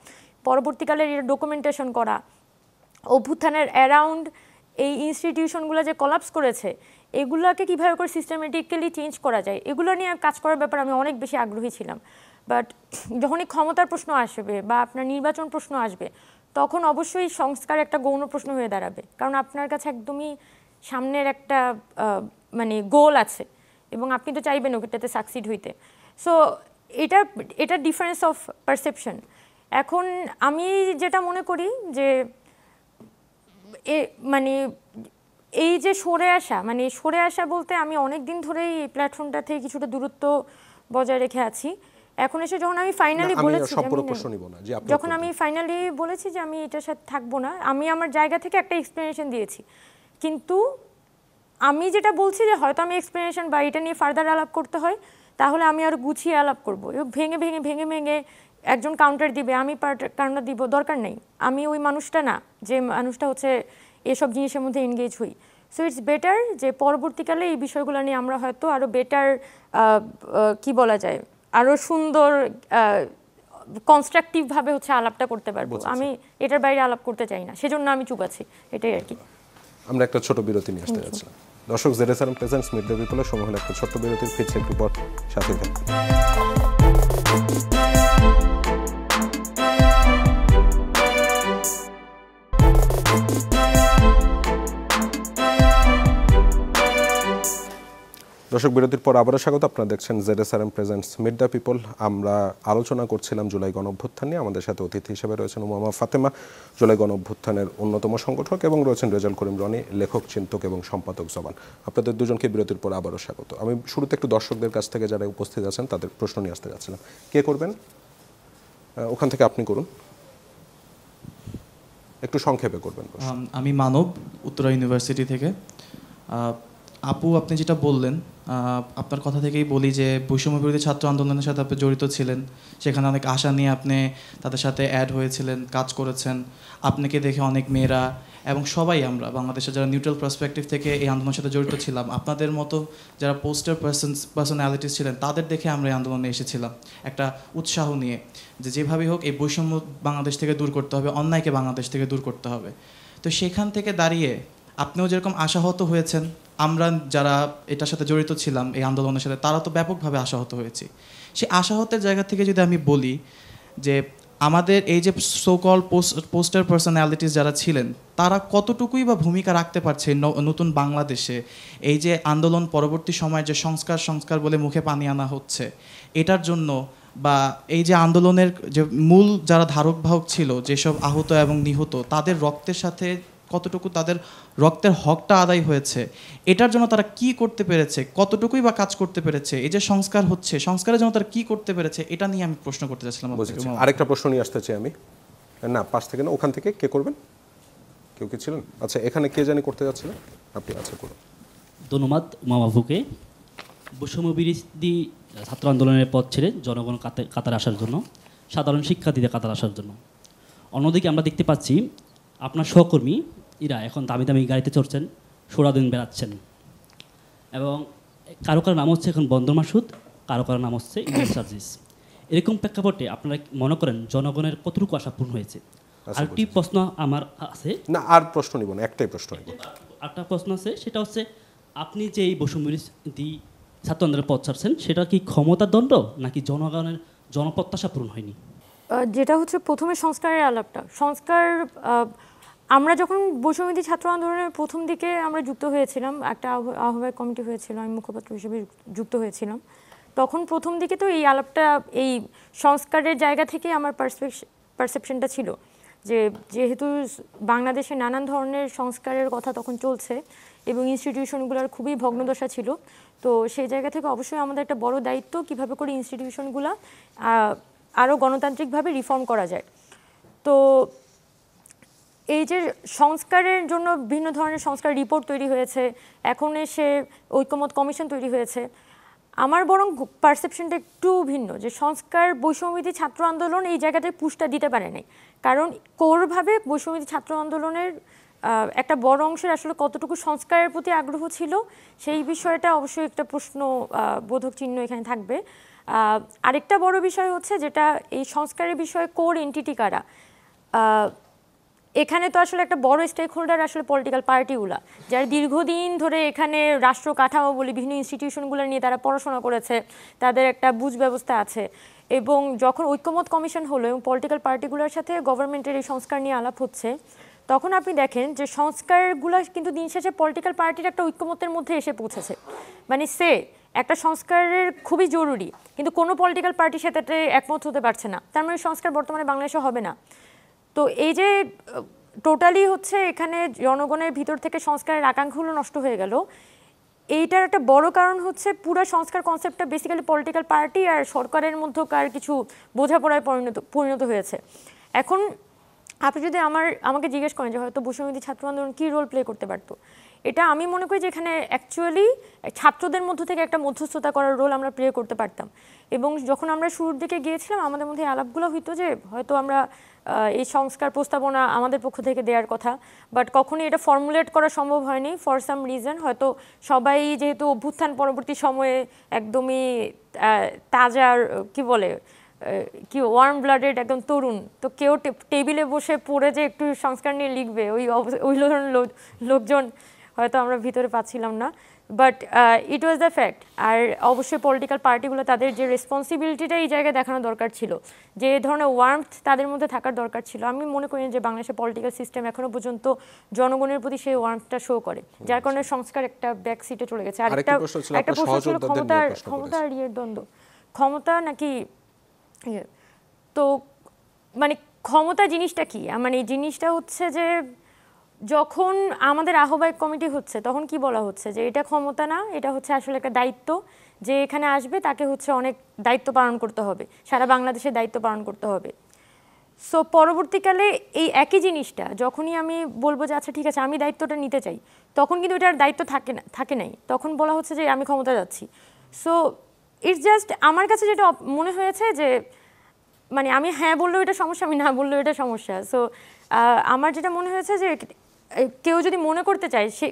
পরবর্তীকালে এর ডকুমেন্টেশন করা, অভ্যুত্থানের অ্যারাউন্ড এই ইনস্টিটিউশনগুলো যে কলাপস করেছে এগুলোকে কীভাবে করে সিস্টেমেটিক্যালি চেঞ্জ করা যায়, এগুলো নিয়ে কাজ করার ব্যাপারে আমি অনেক বেশি আগ্রহী ছিলাম। বাট যখনই ক্ষমতার প্রশ্ন আসবে বা আপনার নির্বাচন প্রশ্ন আসবে, তখন অবশ্যই সংস্কার একটা গৌণ প্রশ্ন হয়ে দাঁড়াবে, কারণ আপনার কাছে একদমই সামনের একটা মানে গোল আছে এবং আপনি তো চাইবেন ওটাতে সাকসিড হইতে। সো এটা ডিফারেন্স অফ পারসেপশন। এখন আমি যেটা মনে করি যে মানে এই যে সরে আসা বলতে আমি অনেক দিন ধরেই এই প্ল্যাটফর্মটা থেকে কিছুটা দূরত্ব বজায় রেখে আছি, এখন এসে যখন আমি ফাইনালি আমি বলেছি সম্পূর্ণ প্রশ্ন নিব না যে আপনি যখন আমি ফাইনালি বলেছি যে আমি এটার সাথে থাকবো না, আমি আমার জায়গা থেকে একটা এক্সপ্লেনেশন দিয়েছি, কিন্তু আমি যেটা বলছি যে হয়তো আমি এক্সপ্লেনেশন বা এটা নিয়ে ফার্দার আলাপ করতে হয়, তাহলে আমি আরো গুছিয়ে আলাপ করবো। ভেঙে ভেঙে ভেঙে ভেঙে একজন কাউন্টার দিবে, আমি কাউন্টার দিব, দরকার নেই। আমি ওই মানুষটা না যে মানুষটা হচ্ছে এসব জিনিসের মধ্যে এনগেজ হই। সো ইটস বেটার যে পরবর্তীকালে এই বিষয়গুলো নিয়ে আমরা হয়তো আরো বেটার কি বলা যায়, আরো সুন্দর কনস্ট্রাকটিভ ভাবে হচ্ছে আলাপটা করতে পারবো। আমি এটার বাইরে আলাপ করতে চাই না, সেজন্য আমি চুপ আছি, এটাই আর কি। আমরা একটা ছোট বিরতি নিয়ে আসতে যাচ্ছিলাম। দর্শক, জেডএসআরএম প্রেজেন্টস মিড ডে পিপলের সময় হলো একটা ছোট্ট বিরতির, ফিরছে একটু পর, সাথে থাকবেন। দর্শক, বিরতির পর আবারও স্বাগত। আপনারা দেখছেন ZSRM presents mid the people. আমরা আলোচনা করছিলাম জুলাই গণঅভ্যুত্থান নিয়ে। আমাদের সাথে অতিথি হিসেবে রয়েছেন উমামা ফাতেমা, জুলাই গণঅভ্যুত্থানের অন্যতম সংগঠক, এবং রয়েছেন রেজাল করিম রনি, লেখক, চিন্তক এবং সম্পাদক জবান। আপনাদের দুজনকে বিরতির পর আবারও স্বাগত। আমি শুরুতে একটু দর্শকদের কাছ থেকে যারা উপস্থিত আছেন তাদের প্রশ্ন নিয়ে আসতে যাচ্ছিলাম। কে করবেন? ওখান থেকে আপনি করুন, একটু সংক্ষেপে করবেন। আমি মানব, উত্তরা ইউনিভার্সিটি থেকে। আপু, আপনি যেটা বললেন, আপনার কথা থেকেই বলি যে বৈষম্য বিরোধী ছাত্র আন্দোলনের সাথে আপনি জড়িত ছিলেন, সেখানে অনেক আশা নিয়ে আপনি তাদের সাথে অ্যাড হয়েছিলেন, কাজ করেছেন। আপনাকে দেখে অনেক মেয়েরা এবং সবাই আমরা বাংলাদেশের যারা নিউট্রাল পার্সপেক্টিভ থেকে এই আন্দোলনের সাথে জড়িত ছিলাম, আপনাদের মতো যারা পোস্টার পার্সোনালিটিস ছিলেন, তাদের দেখে আমরা এই আন্দোলনে এসেছিলাম একটা উৎসাহ নিয়ে, যে যেভাবেই হোক এই বৈষম্য বাংলাদেশ থেকে দূর করতে হবে, অন্যায়কে বাংলাদেশ থেকে দূর করতে হবে। তো সেখান থেকে দাঁড়িয়ে আপনিও যেরকম আশাহত হয়েছেন, আমরা যারা এটার সাথে জড়িত ছিলাম এই আন্দোলনের সাথে, তারা তো ব্যাপকভাবে আশাহত হয়েছি। সেই আশাহতের জায়গা থেকে যদি আমি বলি যে আমাদের এই যে সোকল পোস্টার পার্সোনালিটিস যারা ছিলেন, তারা কতটুকুই বা ভূমিকা রাখতে পারছে নতুন বাংলাদেশে, এই যে আন্দোলন পরবর্তী সময়ে যে সংস্কার বলে মুখে পানি আনা হচ্ছে, এটার জন্য, বা এই যে আন্দোলনের যে মূল যারা ধারক বাহক ছিল, যেসব আহত এবং নিহত, তাদের রক্তের সাথে কতটুকু তাদের রক্তের হকটা আদায় হয়েছে, এটার জন্য তারা কি করতে পেরেছে, কতটুকুই বা কাজ করতে পেরেছে, এই যে সংস্কার হচ্ছে, সংস্কারের জন্য তারা কি করতে পেরেছে, এটা নিয়ে আমি প্রশ্ন করতে চাচ্ছিলাম। আরেকটা প্রশ্ন নিয়ে আসতে চাই আমি। না, পাশ থেকে না, ওখান থেকে কে করবেন? কেউ কি ছিলেন? আচ্ছা, এখানে কে জানি করতে যাচ্ছিলেন? আপনি আচ্ছা করুন। ধন্যবাদ মামাভুকে। বৈষম্য বিরোধী ছাত্র আন্দোলনের পথ ছেড়ে জনগণ কাতার আসার জন্য, সাধারণ শিক্ষার্থীদের কাতার আসার জন্য। অন্যদিকে আমরা দেখতে পাচ্ছি আপনার সহকর্মী এরা এখন দামি দামি গাড়িতে চড়ছেন, সারাদিন বেড়াচ্ছেন, এবং কারো কারো নাম হচ্ছে এখন বন্দর মাসুদ, কারো কারো নাম হচ্ছে ইন্ডিয়ান সার্জিস। এরকম প্রেক্ষাপটে আপনারা মনে করেন জনগণের কতটুকু আশা পূর্ণ হয়েছে? আরেকটি প্রশ্ন আমার আছে। না, আর প্রশ্ন নিব না, একটাই প্রশ্ন নিব। আরেকটা প্রশ্ন আছে, সেটা হচ্ছে আপনি যে এই বৈষম্য বিরোধী ছাত্র আন্দোলনের পথ ছাড়ছেন, সেটা কি ক্ষমতার দণ্ড নাকি জনগণের জনপ্রত্যাশা পূরণ হয়নি? যেটা হচ্ছে প্রথমে সংস্কারের আলাপটা, সংস্কার আমরা যখন বৈষম্যবিরোধী ছাত্র আন্দোলনের প্রথম দিকে আমরা যুক্ত হয়েছিলাম, একটা আহ্বায়ক কমিটি হয়েছিল, আমি মুখপাত্র হিসেবে যুক্ত হয়েছিলাম, তখন প্রথম দিকে তো এই আলাপটা এই সংস্কারের জায়গা থেকে আমার পারসেপশনটা ছিল যে যেহেতু বাংলাদেশে নানান ধরনের সংস্কারের কথা তখন চলছে এবং ইনস্টিটিউশনগুলোর খুবই ভগ্নদশা ছিল, তো সেই জায়গা থেকে অবশ্যই আমাদের একটা বড় দায়িত্ব কীভাবে করে ইনস্টিটিউশনগুলো আরও গণতান্ত্রিকভাবে রিফর্ম করা যায়। তো এই যে সংস্কারের জন্য বিভিন্ন ধরনের সংস্কার রিপোর্ট তৈরি হয়েছে, এখন এসে ঐকমত্য কমিশন তৈরি হয়েছে, আমার বরং পারসেপশনটা একটু ভিন্ন, যে সংস্কার বৈষম্যবিরোধী ছাত্র আন্দোলন এই জায়গাটায় পুশটা দিতে পারে নাই, কারণ কোরভাবে বৈষম্যবিরোধী ছাত্র আন্দোলনের একটা বড় অংশের আসলে কতটুকু সংস্কারের প্রতি আগ্রহ ছিল, সেই বিষয়টা অবশ্যই একটা প্রশ্ন বোধক চিহ্ন এখানে থাকবে। আরেকটা বড় বিষয় হচ্ছে যেটা এই সংস্কারের বিষয়ে কোর এন্টিটি কারা, এখানে তো আসলে একটা বড় স্টেক হোল্ডার আসলে পলিটিক্যাল পার্টিগুলো, যারা দীর্ঘদিন ধরে এখানে রাষ্ট্র কাঠামো বলে বিভিন্ন ইনস্টিটিউশনগুলো নিয়ে তারা পড়াশোনা করেছে, তাদের একটা বুঝ ব্যবস্থা আছে, এবং যখন ঐকমত্য কমিশন হলো এবং পলিটিক্যাল পার্টিগুলোর সাথে গভর্নমেন্টের এই সংস্কার নিয়ে আলাপ হচ্ছে, তখন আপনি দেখেন যে সংস্কারগুলো কিন্তু দিন শেষে পলিটিক্যাল পার্টির একটা ঐকমত্যের মধ্যে এসে পৌঁছেছে। মানে একটা সংস্কারের খুবই জরুরি, কিন্তু কোনো পলিটিক্যাল পার্টির সাথে একমত হতে পারছে না, তার মানে সংস্কার বর্তমানে বাংলাদেশে হবে না। তো এই যে টোটালি হচ্ছে এখানে জনগণের ভিতর থেকে সংস্কারের আকাঙ্ক্ষাগুলো নষ্ট হয়ে গেল, এইটার একটা বড় কারণ হচ্ছে পুরো সংস্কার কনসেপ্টটা বেসিক্যালি পলিটিক্যাল পার্টি আর সরকারের মধ্যকার কিছু বোঝাপড়ায় পরিণত হয়েছে। এখন আপনি যদি আমাকে জিজ্ঞেস করেন যে হয়তো বৈষম্যবিরোধী ছাত্র আন্দোলন কী রোল প্লে করতে পারতো, এটা আমি মনে করি যে এখানে অ্যাকচুয়ালি ছাত্রদের মধ্য থেকে একটা মধ্যস্থতা করার রোল আমরা প্লে করতে পারতাম। এবং যখন আমরা শুরুর দিকে গিয়েছিলাম আমাদের মধ্যে আলাপগুলো হইতো যে হয়তো আমরা এই সংস্কার প্রস্তাবনা আমাদের পক্ষ থেকে দেওয়ার কথা, বাট কখনোই এটা ফর্মুলেট করা সম্ভব হয়নি ফর সাম রিজন। হয়তো সবাই যেহেতু অভ্যুত্থান পরবর্তী সময়ে একদমই তাজা কি বলে কি ওয়ার্ম ব্লাডেড একদম তরুণ, তো কেউ টেবিলে বসে পড়ে যে একটু সংস্কার নিয়ে লিখবে ওই ধরনের লোকজন হয়তো আমরা ভিতরে পাচ্ছিলাম না, but it was the fact. আর অবশ্যই পলিটিক্যাল পার্টিগুলো তাদের যে রেসপন্সিবিলিটিটা এই জায়গায় দেখানো দরকার ছিল, যে এই ধরনের ওয়ার্মথ তাদের মধ্যে থাকার দরকার ছিল। আমি মনে করি যে বাংলাদেশের পলিটিক্যাল সিস্টেম এখনো পর্যন্ত জনগণের প্রতি সেই ওয়ার্মথটা শো করে, যার কারণে সংস্কার একটা ব্যাক সিটে চলে গেছে। আর একটা প্রশ্ন ছিল ক্ষমতা আর ইয়ের দ্বন্দ্ব, ক্ষমতা নাকি তো মানে ক্ষমতা জিনিসটা কি, মানে জিনিসটা হচ্ছে যে যখন আমাদের আহ্বায়ক কমিটি হচ্ছে তখন কি বলা হচ্ছে যে এটা ক্ষমতা না, এটা হচ্ছে আসলে একটা দায়িত্ব, যে এখানে আসবে তাকে হচ্ছে অনেক দায়িত্ব পালন করতে হবে, সারা বাংলাদেশের দায়িত্ব পালন করতে হবে। সো পরবর্তীকালে এই একই জিনিসটা যখনই আমি বলবো যে আচ্ছা ঠিক আছে আমি দায়িত্বটা নিতে চাই, তখন কিন্তু এটার দায়িত্ব থাকে নাই, তখন বলা হচ্ছে যে আমি ক্ষমতা যাচ্ছি। সো ইটস জাস্ট আমার কাছে যেটা মনে হয়েছে যে মানে আমি হ্যাঁ বললেও এটা সমস্যা, আমি না বললেও এটা সমস্যা। সো আমার যেটা মনে হয়েছে যে কেউ যদি মনে করতে চায় সে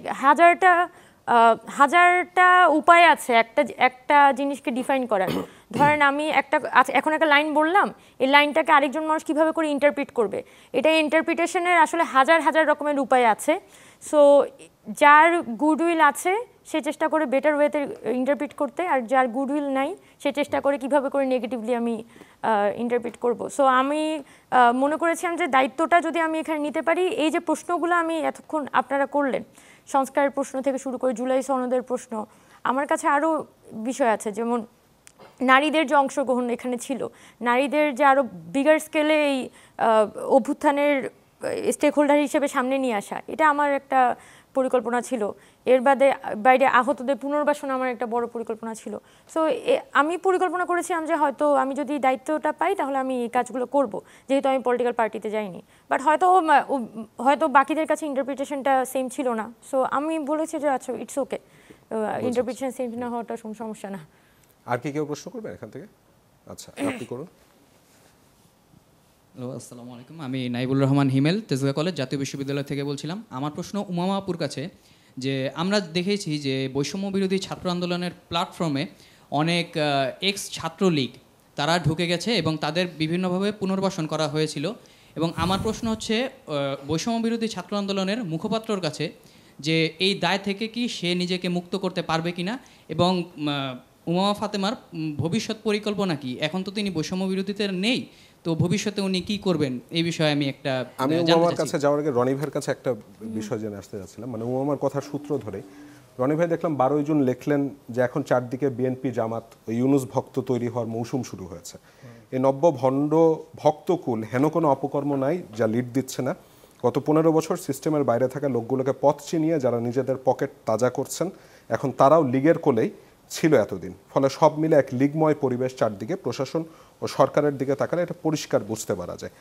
হাজারটা উপায় আছে একটা জিনিসকে ডিফাইন করার। ধরেন আমি এখন একটা লাইন বললাম, এই লাইনটাকে আরেকজন মানুষ কীভাবে করে ইন্টারপ্রিট করবে, এটা ইন্টারপ্রিটেশনের আসলে হাজার রকমের উপায় আছে। সো যার গুডউইল আছে সে চেষ্টা করে বেটার ওয়েতে ইন্টারপ্রিট করতে, আর যার গুডউইল নাই সে চেষ্টা করে কিভাবে করে নেগেটিভলি আমি ইন্টারপ্রিট করব। সো আমি মনে করেছিলাম যে দায়িত্বটা যদি আমি এখানে নিতে পারি, এই যে প্রশ্নগুলো আমি এতক্ষণ আপনারা করলেন, সংস্কারের প্রশ্ন থেকে শুরু করে জুলাই সনদের প্রশ্ন, আমার কাছে আরও বিষয় আছে, যেমন নারীদের যে অংশগ্রহণ এখানে ছিল, নারীদের যে আরও বিগার স্কেলে এই অভ্যুত্থানের স্টেক হোল্ডার হিসেবে সামনে নিয়ে আসা, এটা আমার একটা পরিকল্পনা ছিল। এর বাইরে আহতদের পুনর্বাসন আমার একটা বড় পরিকল্পনা ছিল। সো আমি পরিকল্পনা করেছিলাম যে হয়তো আমি যদি দায়িত্বটা পাই তাহলে আমি এই কাজগুলো করব, যেহেতু আমি পলিটিক্যাল পার্টিতে যাইনি। বাট হয়তো বাকিদের কাছে ইন্টারপ্রিটেশনটা সেম ছিল না। সো আমি বলেছি যে আচ্ছা ইটস ওকে, ইন্টারপ্রিটেশন সেম না হওয়াটা কোনো সমস্যা না। আর কি কেউ প্রশ্ন করবেন এখান থেকে? আচ্ছা আপনি করুন। হ্যালো, আসসালামু আলাইকুম। আমি নাইবুল রহমান হিমেল, তেজগাঁ কলেজ জাতীয় বিশ্ববিদ্যালয় থেকে বলছিলাম। আমার প্রশ্ন উমামা আপুর কাছে, যে আমরা দেখেছি যে বৈষম্য বিরোধী ছাত্র আন্দোলনের প্ল্যাটফর্মে অনেক এক্স ছাত্রলীগ তারা ঢুকে গেছে এবং তাদের বিভিন্নভাবে পুনর্বাসন করা হয়েছিল। এবং আমার প্রশ্ন হচ্ছে বৈষম্য বিরোধী ছাত্র আন্দোলনের মুখপাত্রর কাছে, যে এই দায় থেকে কি সে নিজেকে মুক্ত করতে পারবে কিনা, এবং উমামা ফাতেমার ভবিষ্যৎ পরিকল্পনা কি? এখন তো তিনি বৈষম্য বিরোধীতে নেই, তো ভবিষ্যতে উনি কি করবেন এই বিষয়ে আমি উমামার কাছে যাওয়ার আগে রনি ভাইয়ের কাছে একটা বিষয় জেনে আসতে যাচ্ছিলাম। মানে উমামার কথার সূত্র ধরে রনি ভাই দেখলাম 12 জুন লিখলেন যে এখন চারদিকে বিএনপি জামাত ইউনুস ভক্ত তৈরি হওয়ার মৌসুম শুরু হয়েছে। এই নব্য ভণ্ড ভক্তকুল হেন কোনো অপকর্ম নাই যা লিড দিচ্ছে না। গত 15 বছর সিস্টেমের বাইরে থাকা লোকগুলোকে পথ চিনিয়ে যারা নিজেদের পকেট তাজা করছেন, এখন তারাও লীগের কোলেই ছিল এতদিন। ফলে সব মিলে এক লীগময় পরিবেশ চারদিকে। প্রশাসন ও সরকারের দিকে তাকালে এটা পরিষ্কার বুঝতে পারা যায়।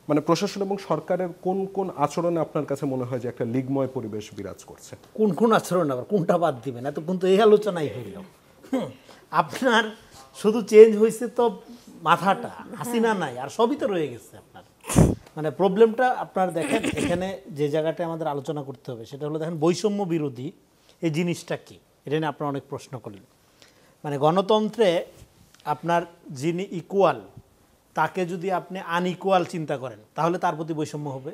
মানে প্রশাসন এবং সরকারের কোন কোন আচরণে আপনার কাছে মনে হয় যে একটা লীগময় পরিবেশ বিরাজ করছে? কোন আচরণ, আবার কোনটা বাদ দিবেন? এতক্ষণ তো এই আলোচনাই হইল। আপনার শুধু চেঞ্জ হয়েছে তো মাথাটা, হাসিনা নাই, আর সবই তো রয়ে গেছে আপনার। মানে প্রবলেমটা আপনার দেখেন, এখানে যে জায়গাটা আমাদের আলোচনা করতে হবে সেটা হলো দেখেন বৈষম্য বিরোধী এই জিনিসটা কি, এটা নিয়ে আপনারা অনেক প্রশ্ন করলেন। মানে গণতন্ত্রে আপনার যিনি ইকুয়াল তাকে যদি আপনি আনইকুয়াল চিন্তা করেন তাহলে তার প্রতি বৈষম্য হবে।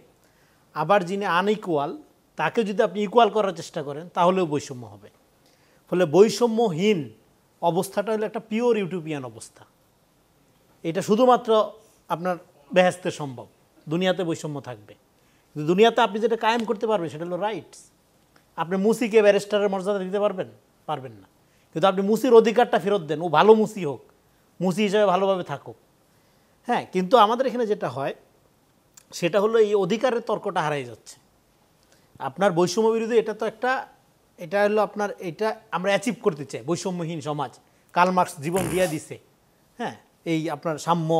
আবার যিনি আনইকুয়াল তাকে যদি আপনি ইকুয়াল করার চেষ্টা করেন তাহলেও বৈষম্য হবে। ফলে বৈষম্যহীন অবস্থাটা হলো একটা পিওর ইউটোপিয়ান অবস্থা। এটা শুধুমাত্র আপনার বেহেশতে সম্ভব, দুনিয়াতে বৈষম্য থাকবে। কিন্তু দুনিয়াতে আপনি যেটা কায়েম করতে পারবেন সেটা হলো রাইটস। আপনি মুসিকে ব্যারিস্টারের মর্যাদা দিতে পারবেন না, কিন্তু আপনি মুসির অধিকারটা ফেরত দেন, ও ভালো মুসি হোক, মুসি হিসাবে ভালোভাবে থাকুক। হ্যাঁ, কিন্তু আমাদের এখানে যেটা হয় সেটা হলো এই অধিকারের তর্কটা হারাই যাচ্ছে। আপনার বৈষম্য বিরোধী এটা তো একটা এটা হলো আপনার, এটা আমরা অ্যাচিভ করতে চাই বৈষম্যহীন সমাজ। কার্ল মার্কস জীবন দিয়ে দিছে, হ্যাঁ, এই আপনার সাম্য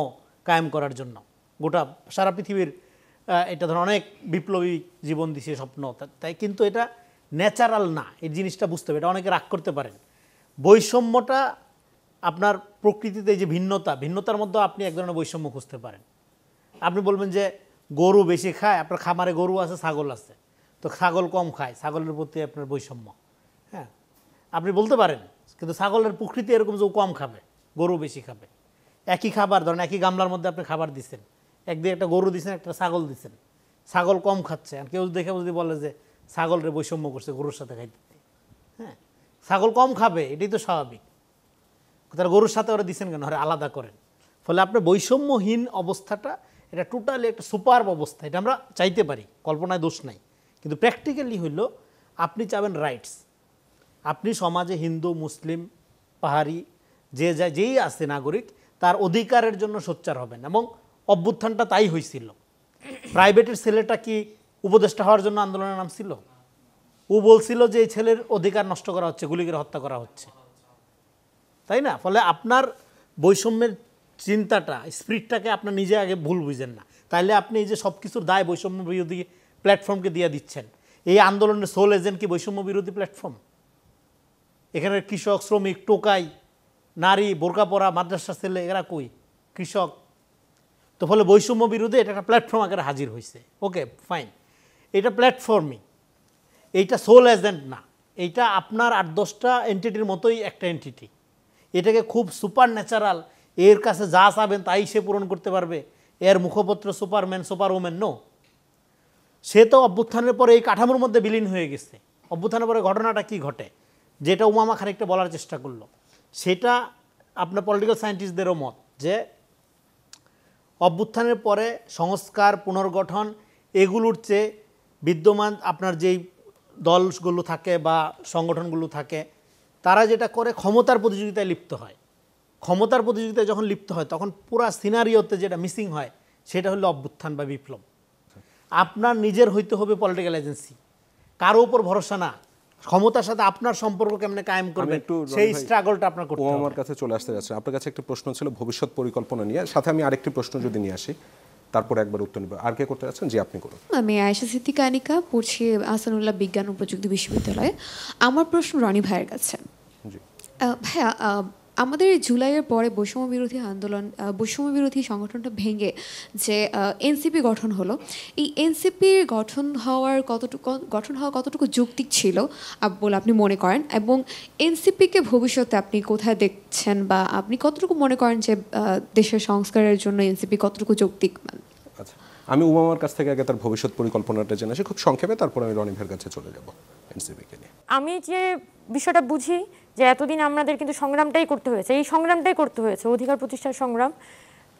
কায়েম করার জন্য। গোটা সারা পৃথিবীর এটা ধর অনেক বিপ্লবী জীবন দিছে স্বপ্ন, তাই কিন্তু এটা ন্যাচারাল না, এই জিনিসটা বুঝতে হবে। এটা অনেকে রাগ করতে পারেন। বৈষম্যটা আপনার প্রকৃতিতে এই যে ভিন্নতার মধ্যে আপনি এক ধরনের বৈষম্য খুঁজতে পারেন। আপনি বলবেন যে গরু বেশি খায়, আপনার খামারে গরু আছে, ছাগল আছে, তো ছাগল কম খায়, ছাগলের প্রতি আপনার বৈষম্য, হ্যাঁ আপনি বলতে পারেন। কিন্তু ছাগলের প্রকৃতি এরকম যে ও কম খাবে, গরু বেশি খাবে। একই খাবার ধরেন, একই গামলার মধ্যে আপনি খাবার দিচ্ছেন, একদিকে একটা গরু দিচ্ছেন, একটা ছাগল দিচ্ছেন, ছাগল কম খাচ্ছে, আর কেউ দেখে যদি বলে যে ছাগলের বৈষম্য করছে গরুর সাথে খাইতে, হ্যাঁ ছাগল কম খাবে, এটাই তো স্বাভাবিক, তারা গরুর সাথে ওরা দিচ্ছেন কেন, ওরা আলাদা করেন। ফলে আপনার বৈষম্যহীন অবস্থাটা এটা টোটালি একটা সুপার অবস্থা, এটা আমরা চাইতে পারি, কল্পনায় দোষ নাই। কিন্তু প্র্যাকটিক্যালি হইলো আপনি চাবেন রাইটস, আপনি সমাজে হিন্দু মুসলিম পাহাড়ি যেই আছে নাগরিক, তার অধিকারের জন্য সোচ্চার হবেন। এবং অভ্যুত্থানটা তাই হয়েছিল। প্রাইভেটের ছেলেটা কি উপদেষ্টা হওয়ার জন্য আন্দোলনের নাম ছিল? ও বলছিল যে এই ছেলের অধিকার নষ্ট করা হচ্ছে, গুলি করে হত্যা করা হচ্ছে, তাই না? ফলে আপনার বৈষম্যের চিন্তাটা, স্পিরিটটাকে আপনার নিজে আগে ভুল বুঝেন না, তাইলে আপনি এই যে সব কিছুর দায় বৈষম্য বিরোধী প্ল্যাটফর্মকে দিয়ে দিচ্ছেন। এই আন্দোলনের সোল এজেন্ট কি বৈষম্য বিরোধী প্ল্যাটফর্ম? এখানের কৃষক, শ্রমিক, টোকাই, নারী, বোরকা পরা, মাদ্রাসা ছেলে, এরা কই? কৃষক। তো ফলে বৈষম্য বিরোধী এটা একটা প্ল্যাটফর্ম আকারে হাজির হয়েছে। ওকে ফাইন, এটা প্ল্যাটফর্মই, এইটা সোল এজেন্ট না, এইটা আপনার 8-10টা এন্টিটির মতোই একটা এন্টিটি। এটাকে খুব সুপার ন্যাচারাল, এর কাছে যা চাবেন তাই সে পূরণ করতে পারবে, এর মুখপত্র সুপারম্যান সুপার ওম্যান, নো। সে তো অভ্যুত্থানের পরে এই কাঠামোর মধ্যে বিলীন হয়ে গেছে। অভ্যুত্থানের পরে ঘটনাটা কি ঘটে, যেটা উমামা খানিকটা বলার চেষ্টা করলো, সেটা আপনার পলিটিক্যাল সায়েন্টিস্টদেরও মত যে অভ্যুত্থানের পরে সংস্কার, পুনর্গঠন এগুলোর চেয়ে বিদ্যমান আপনার যেই দলগুলো থাকে বা সংগঠনগুলো থাকে, তারা যেটা করে ক্ষমতার প্রতিযোগিতায় লিপ্ত হয়। ক্ষমতার প্রতিযোগিতায় যখন লিপ্ত হয় তখন পুরা সিনারিওতে যেটা মিসিং হয় সেটা হলো অভ্যুত্থান বা বিপ্লব। আপনার নিজের হইতে হবে পলিটিক্যাল এজেন্সি, কারো উপর ভরসা না। ক্ষমতার সাথে আপনার সম্পর্ক কেমনে কায়েম করবেন, সেই স্ট্রাগলটা আপনার করতে হবে। আমার কাছে চলে আসতে যাচ্ছে, আপনার কাছে একটা প্রশ্ন ছিল ভবিষ্যৎ পরিকল্পনা নিয়ে, সাথে আমি আরেকটি প্রশ্ন যদি নিয়ে আসি তারপর একবার উত্তর নেব। আর কে করতে যাচ্ছেন? জি আপনি করুন। আমি আয়েশা সিদ্দিকা আনিকা, পড়ছি আহসানুল্লাহ বিজ্ঞান ও প্রযুক্তি বিশ্ববিদ্যালয়ে। আমার প্রশ্ন রনি ভাইয়ের কাছে। ভাইয়া, আমাদের জুলাইয়ের পরে বৈষম্য বিরোধী আন্দোলন, বৈষম্য বিরোধী সংগঠনটা ভেঙে যে এনসিপি গঠন হলো, এই এনসিপির গঠন হওয়া কতটুকু যৌক্তিক ছিল বলে আপনি মনে করেন, এবং এনসিপিকে ভবিষ্যতে আপনি কোথায় দেখছেন, বা আপনি কতটুকু মনে করেন যে দেশের সংস্কারের জন্য এনসিপি কতটুকু যৌক্তিক? আচ্ছা, আমি উমামার কাছ থেকে আগে তার ভবিষ্যৎ পরিকল্পনাটা জেনে আসি খুব সংক্ষেপে, তারপর আমি রনি ভাইয়ের কাছে চলে যাব এনসিপিকে নিয়ে। আমি যে বিষয়টা বুঝি যে এতদিন আমাদের কিন্তু সংগ্রামটাই করতে হয়েছে, এই সংগ্রামটাই করতে হয়েছে, অধিকার প্রতিষ্ঠার সংগ্রাম।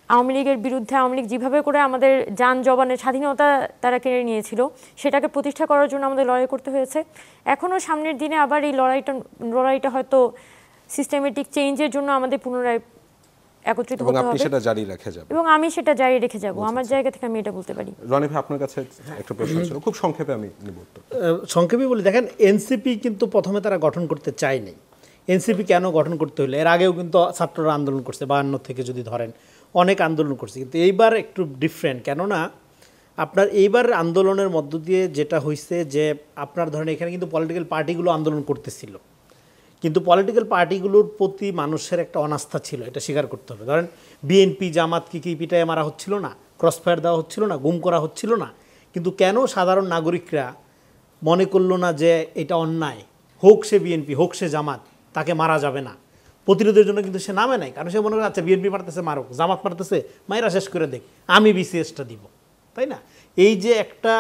আওয়ামী লীগের বিরুদ্ধে আওয়ামী লীগ যেভাবে করে আমাদের যান জবানের স্বাধীনতা তারা কেড়ে নিয়েছিল, সেটাকে প্রতিষ্ঠা করার জন্য আমাদের লড়াই করতে হয়েছে। এখনও সামনের দিনে আবার এই লড়াইটা হয়তো সিস্টেমেটিক চেঞ্জের জন্য আমাদের পুনরায় একত্রিত হতে হবে, এবং আমি সেটা জারি রেখে যাব। আমার জায়গা থেকে আমি এটা বলতে পারি। রনি ভাই, আপনার কাছে একটা প্রশ্ন ছিল, খুব সংক্ষেপে আমি নিব উত্তর। সংক্ষেপে বলি, দেখেন এনসিপি কিন্তু প্রথমে তারা গঠন করতে চায়নি। এনসিপি কেন গঠন করতে হলো, এর আগেও কিন্তু ছাত্ররা আন্দোলন করছে, 52 থেকে যদি ধরেন অনেক আন্দোলন করছে, কিন্তু এইবার একটু ডিফারেন্ট। কেননা আপনার এইবার আন্দোলনের মধ্য দিয়ে যেটা হয়েছে যে আপনার ধরেন এখানে কিন্তু পলিটিক্যাল পার্টিগুলো আন্দোলন করতেছিল, কিন্তু পলিটিক্যাল পার্টিগুলোর প্রতি মানুষের একটা অনাস্থা ছিল, এটা স্বীকার করতে হবে। ধরেন বিএনপি জামাত কি পিটায় মারা হচ্ছিল না, ক্রসফায়ার দেওয়া হচ্ছিল না, গুম করা হচ্ছিল না, কিন্তু কেন সাধারণ নাগরিকরা মনে করলো না যে এটা অন্যায়, হোক সে বিএনপি হোক সে জামাত, তাকে মারা যাবে না। প্রতিরোধের জন্য কিন্তু সে নামে নাই, কারণ সে মনে করে আচ্ছা বিএনপি মারতেছে মারুক, জামাত মারতেছে মাইরা শেষ করে দেখ, আমি বিসিএসটা দিব, তাই না? এই যে একটা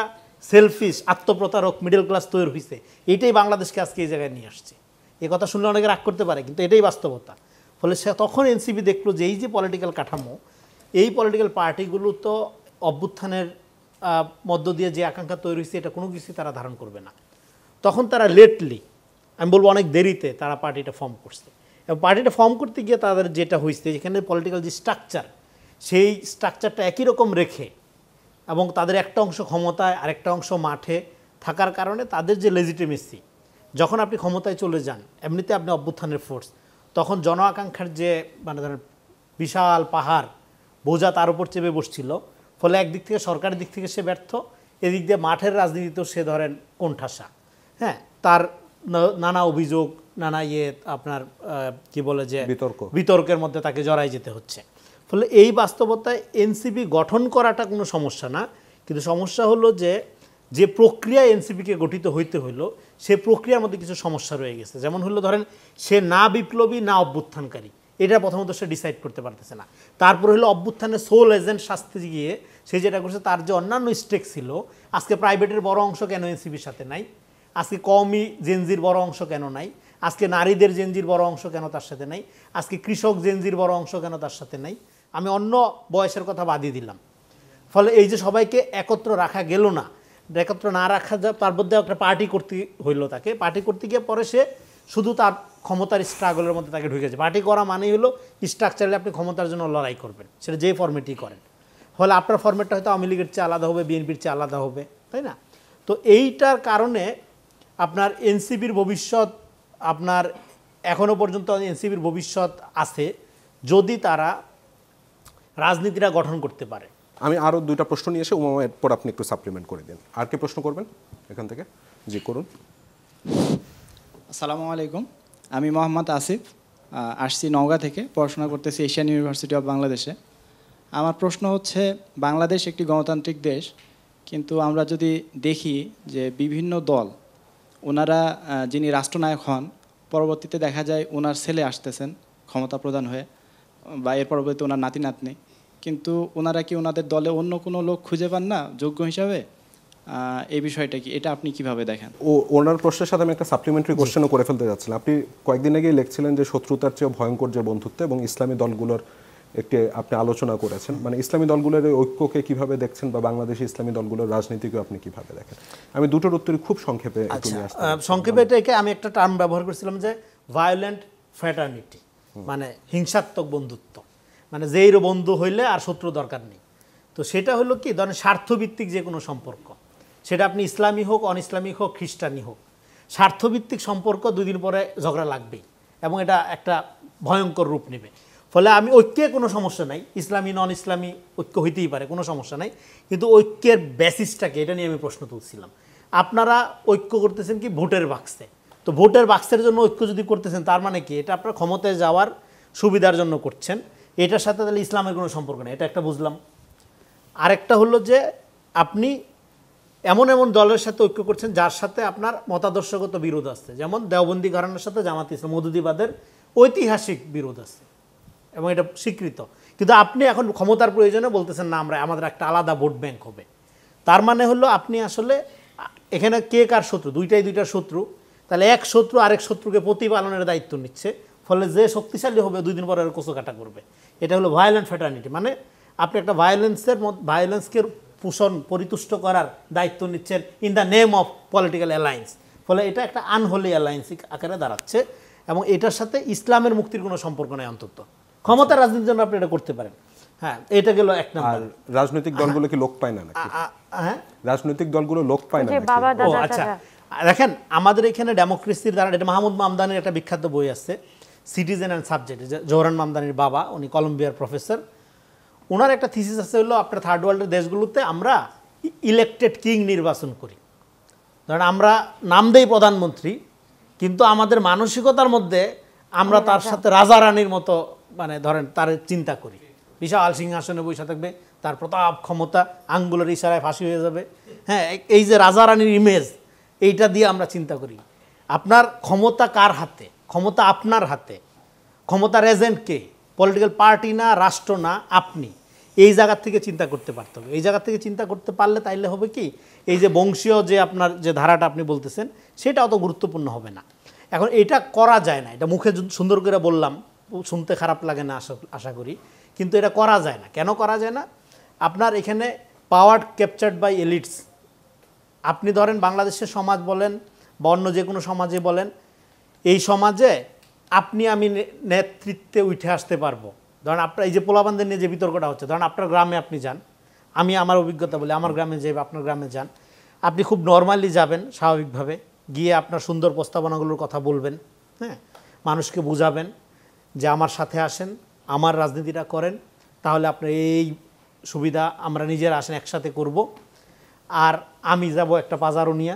সেলফিশ আত্মপ্রতারক মিডল ক্লাস তৈরি হয়েছে, এইটাই বাংলাদেশকে আজকে এই জায়গায় নিয়ে আসছে। এই কথা শুনলে অনেকে রাগ করতে পারে, কিন্তু এটাই বাস্তবতা। ফলে সে তখন এনসিপি দেখলো যে এই যে পলিটিক্যাল কাঠামো, এই পলিটিক্যাল পার্টিগুলো তো অভ্যুত্থানের মধ্য দিয়ে যে আকাঙ্ক্ষা তৈরি হয়েছে এটা কোনো কিছুই তারা ধারণ করবে না। তখন তারা লেটলি, আমি বলবো অনেক দেরিতে তারা পার্টিটা ফর্ম করছে, এবং পার্টিটা ফর্ম করতে গিয়ে তাদের যেটা হয়েছে, এখানে পলিটিক্যাল যে স্ট্রাকচার, সেই স্ট্রাকচারটা একই রকম রেখে, এবং তাদের একটা অংশ ক্ষমতায় আরেকটা অংশ মাঠে থাকার কারণে তাদের যে লেজিটিমেসি, যখন আপনি ক্ষমতায় চলে যান, এমনিতে আপনি অভ্যুত্থানের ফোর্স, তখন জন আকাঙ্ক্ষার যে মানে ধরেন বিশাল পাহাড় বোঝা তার উপর চেপে বসছিল, ফলে একদিক থেকে সরকারের দিক থেকে সে ব্যর্থ, এদিক দিয়ে মাঠের রাজনীতিতেও সে ধরেন কোণঠাসা। হ্যাঁ, তার নানা অভিযোগ, নানা আপনার কি বলে যে বিতর্কের মধ্যে তাকে জড়াই যেতে হচ্ছে। ফলে এই বাস্তবতায় এনসিপি গঠন করাটা কোনো সমস্যা না, কিন্তু সমস্যা হলো যে প্রক্রিয়া এনসিপিকে গঠিত হইতে হইলো সে প্রক্রিয়ার মধ্যে কিছু সমস্যা রয়ে গেছে। যেমন হলো ধরেন সে না বিপ্লবী না অভ্যুত্থানকারী, এটা প্রথমত সে ডিসাইড করতে পারতেছে না। তারপর হলো অভ্যুত্থানের সোল এজেন্ট শাস্তি গিয়ে সে যেটা করছে, তার যে অন্যান্য স্টেক ছিল, আজকে প্রাইভেটের বড় অংশ কেন এনসিপির সাথে নাই, আজকে কওমি জেনজির বড় অংশ কেন নাই, আজকে নারীদের জেনজির বড় অংশ কেন তার সাথে নাই, আজকে কৃষক জেনজির বড় অংশ কেন তার সাথে নাই, আমি অন্য বয়সের কথা বাদই দিলাম। ফলে এই যে সবাইকে একত্র রাখা গেল না, একত্র না রাখা যা, তার মধ্যে একটা পার্টি করতে হইলো, তাকে পার্টি করতে গিয়ে পরে সে শুধু তার ক্ষমতার স্ট্রাগলের মধ্যে তাকে ঢুকেছে। পার্টি করা মানেই হলো স্ট্রাকচারালি আপনি ক্ষমতার জন্য লড়াই করবেন, সেটা যে ফরম্যাটই করেন। ফলে আপনার ফরম্যাটটা হয়তো আওয়ামী লীগের চেয়ে আলাদা হবে, বিএনপির চেয়ে আলাদা হবে, তাই না? তো এইটার কারণে আপনার এনসিপির ভবিষ্যৎ, আপনার এখনও পর্যন্ত এনসিপির ভবিষ্যৎ আছে যদি তারা রাজনীতিটা গঠন করতে পারে। আমি আরও দুইটা প্রশ্ন নিয়ে এসে উমামা, এরপর আপনি একটু সাপ্লিমেন্ট করে দিন। আর কি প্রশ্ন করবেন এখান থেকে? জি করুন। আসসালামু আলাইকুম, আমি মোহাম্মদ আসিফ, আসছি নওগাঁ থেকে, পড়াশোনা করতেছি এশিয়ান ইউনিভার্সিটি অফ বাংলাদেশে। আমার প্রশ্ন হচ্ছে, বাংলাদেশ একটি গণতান্ত্রিক দেশ, কিন্তু আমরা যদি দেখি যে বিভিন্ন দল, ওনারা যিনি রাষ্ট্রনায়ক হন, পরবর্তীতে দেখা যায় ওনার ছেলে আসতেছেন ক্ষমতা প্রদান হয়ে, বা এর পরবর্তীতে ওনার নাতি নাতনি, কিন্তু ওনারা কি ওনাদের দলে অন্য কোনো লোক খুঁজে পান না যোগ্য হিসাবে? এই বিষয়টা কি, এটা আপনি কিভাবে দেখেন? ওনার প্রশ্নের সাথে আমি একটা সাপ্লিমেন্টারি কোশ্চেনও করে ফেলতে যাচ্ছিলাম। আপনি কয়েকদিন আগেই লিখছিলেন যে শত্রুতার চেয়ে ভয়ঙ্কর যে বন্ধুত্ব, এবং ইসলামী দলগুলোর একটি আপনি আলোচনা করেছেন। মানে ইসলামী দলগুলোর ঐক্যকে কিভাবে দেখছেন, বা বাংলাদেশি ইসলামী দলগুলোর রাজনীতিকে আপনি কিভাবে দেখেন? আমি দুটোর উত্তরই খুব সংক্ষেপে একটু নিয়ে আসতে চাই। সংক্ষেপে এটাকে আমি একটা টার্ম ব্যবহার করেছিলাম যে ভায়োলেন্ট ফ্র্যাটার্নিটি, মানে হিংসাত্মক বন্ধুত্ব, মানে যেইরও বন্ধু হইলে আর শত্রু দরকার নেই। তো সেটা হলো কি, ধরেন স্বার্থভিত্তিক যে কোনো সম্পর্ক, সেটা আপনি ইসলামী হোক, অন ইসলামিক হোক, খ্রিস্টানি হোক, স্বার্থভিত্তিক সম্পর্ক দুদিন পরে ঝগড়া লাগবেই, এবং এটা একটা ভয়ঙ্কর রূপ নেবে। ফলে আমি ঐক্যে কোনো সমস্যা নাই, ইসলামী নন ইসলামী ঐক্য হইতেই পারে, কোনো সমস্যা নাই, কিন্তু ঐক্যের বেসিসটাকে, এটা নিয়ে আমি প্রশ্ন তুলছিলাম। আপনারা ঐক্য করতেছেন কি ভোটের বাক্সে, তো ভোটের বাক্সের জন্য ঐক্য যদি করতেছেন, তার মানে কি এটা আপনার ক্ষমতায় যাওয়ার সুবিধার জন্য করছেন, এটার সাথে তাহলে ইসলামের কোনো সম্পর্ক নেই, এটা একটা বুঝলাম। আরেকটা হলো যে আপনি এমন এমন দলের সাথে ঐক্য করছেন যার সাথে আপনার মতাদর্শগত বিরোধ আছে, যেমন দেওবন্দি ঘরানার সাথে জামাত ইসলাম মওদুদিবাদের ঐতিহাসিক বিরোধ আছে, এবং এটা স্বীকৃত। কিন্তু আপনি এখন ক্ষমতার প্রয়োজনে বলতেছেন না, আমাদের একটা আলাদা ভোট ব্যাংক হবে। তার মানে হলো আপনি আসলে এখানে কে কার শত্রু, দুইটার শত্রু, তাহলে এক শত্রু আরেক শত্রুকে প্রতিপালনের দায়িত্ব নিচ্ছে, ফলে যে শক্তিশালী হবে দুই দিন পরে কোচোকাটা করবে। এটা হলো ভায়োলেন্ট ফ্র্যাটার্নিটি, মানে আপনি একটা ভায়োলেন্সকে পরিতুষ্ট করার দায়িত্ব নিচ্ছেন in the name of political alliance. ফলে এটা একটা আনহোলি অ্যালায়েন্স আকারে দাঁড়াচ্ছে, এবং এটার সাথে ইসলামের মুক্তির কোনো সম্পর্ক নেই। অন্তত ক্ষমতার রাজনীতির জন্য আপনি এটা করতে পারেন। হ্যাঁ, এটা গেল এক নম্বর। রাজনৈতিক দলগুলো কি লোক পায় না নাকি? হ্যাঁ, রাজনৈতিক দলগুলো লোক পায় না নাকি? ও আচ্ছা, দেখেন আমাদের এখানে ডেমোক্রেসির দ্বারা, এটা মাহমুদ মামদানির একটা বিখ্যাত বই আছে, সিটিজেন অ্যান্ড সাবজেক্ট, জোহরান মামদানির বাবা, উনি কলম্বিয়ার প্রফেসর। ওনার একটা থিসিস আছে হলো, আপনার থার্ড ওয়ার্ল্ডের দেশগুলোতে আমরা ইলেকটেড কিং নির্বাচন করি, ধরেন আমরা নাম দেই প্রধানমন্ত্রী, কিন্তু আমাদের মানসিকতার মধ্যে আমরা তার সাথে রাজা রানীর মতো, মানে ধরেন তার চিন্তা করি, বিশাল সিংহাসনে বসে থাকবে, তার প্রতাপ ক্ষমতা, আঙ্গুলের ইশারায় ফাঁসি হয়ে যাবে। হ্যাঁ, এই যে রাজা রানীর ইমেজ, এইটা দিয়ে আমরা চিন্তা করি। আপনার ক্ষমতা কার হাতে? ক্ষমতা আপনার হাতে। ক্ষমতার এজেন্ট কে? পলিটিক্যাল পার্টি না, রাষ্ট্র না, আপনি। এই জায়গার থেকে চিন্তা করতে পারতে হবে। এই জায়গা থেকে চিন্তা করতে পারলে তাইলে হবে কি, এই যে বংশীয় যে আপনার যে ধারাটা আপনি বলতেছেন, সেটা অত গুরুত্বপূর্ণ হবে না। এখন এটা করা যায় না, এটা মুখে সুন্দর করে বললাম, শুনতে খারাপ লাগে না আশা করি, কিন্তু এটা করা যায় না। কেন করা যায় না? আপনার এখানে পাওয়ার ক্যাপচার্ড বাই এলিটস। আপনি ধরেন বাংলাদেশের সমাজ বলেন বা অন্য যে কোনো সমাজে বলেন, এই সমাজে আপনি আমি নেতৃত্বে উঠে আসতে পারবো। ধরেন আপনার এই যে পোলাবানদের নিয়ে যে বিতর্কটা হচ্ছে, ধরেন আপনার গ্রামে আপনি যান, আমি আমার অভিজ্ঞতা বলি, আমার গ্রামে যে আপনার গ্রামে যান, আপনি খুব নর্মালি যাবেন, স্বাভাবিকভাবে গিয়ে আপনার সুন্দর প্রস্তাবনাগুলোর কথা বলবেন, হ্যাঁ, মানুষকে বুঝাবেন যে আমার সাথে আসেন, আমার রাজনীতিটা করেন, তাহলে আপনার এই সুবিধা আমরা নিজেরা আসেন একসাথে করব। আর আমি যাব একটা পাজারো নিয়ে,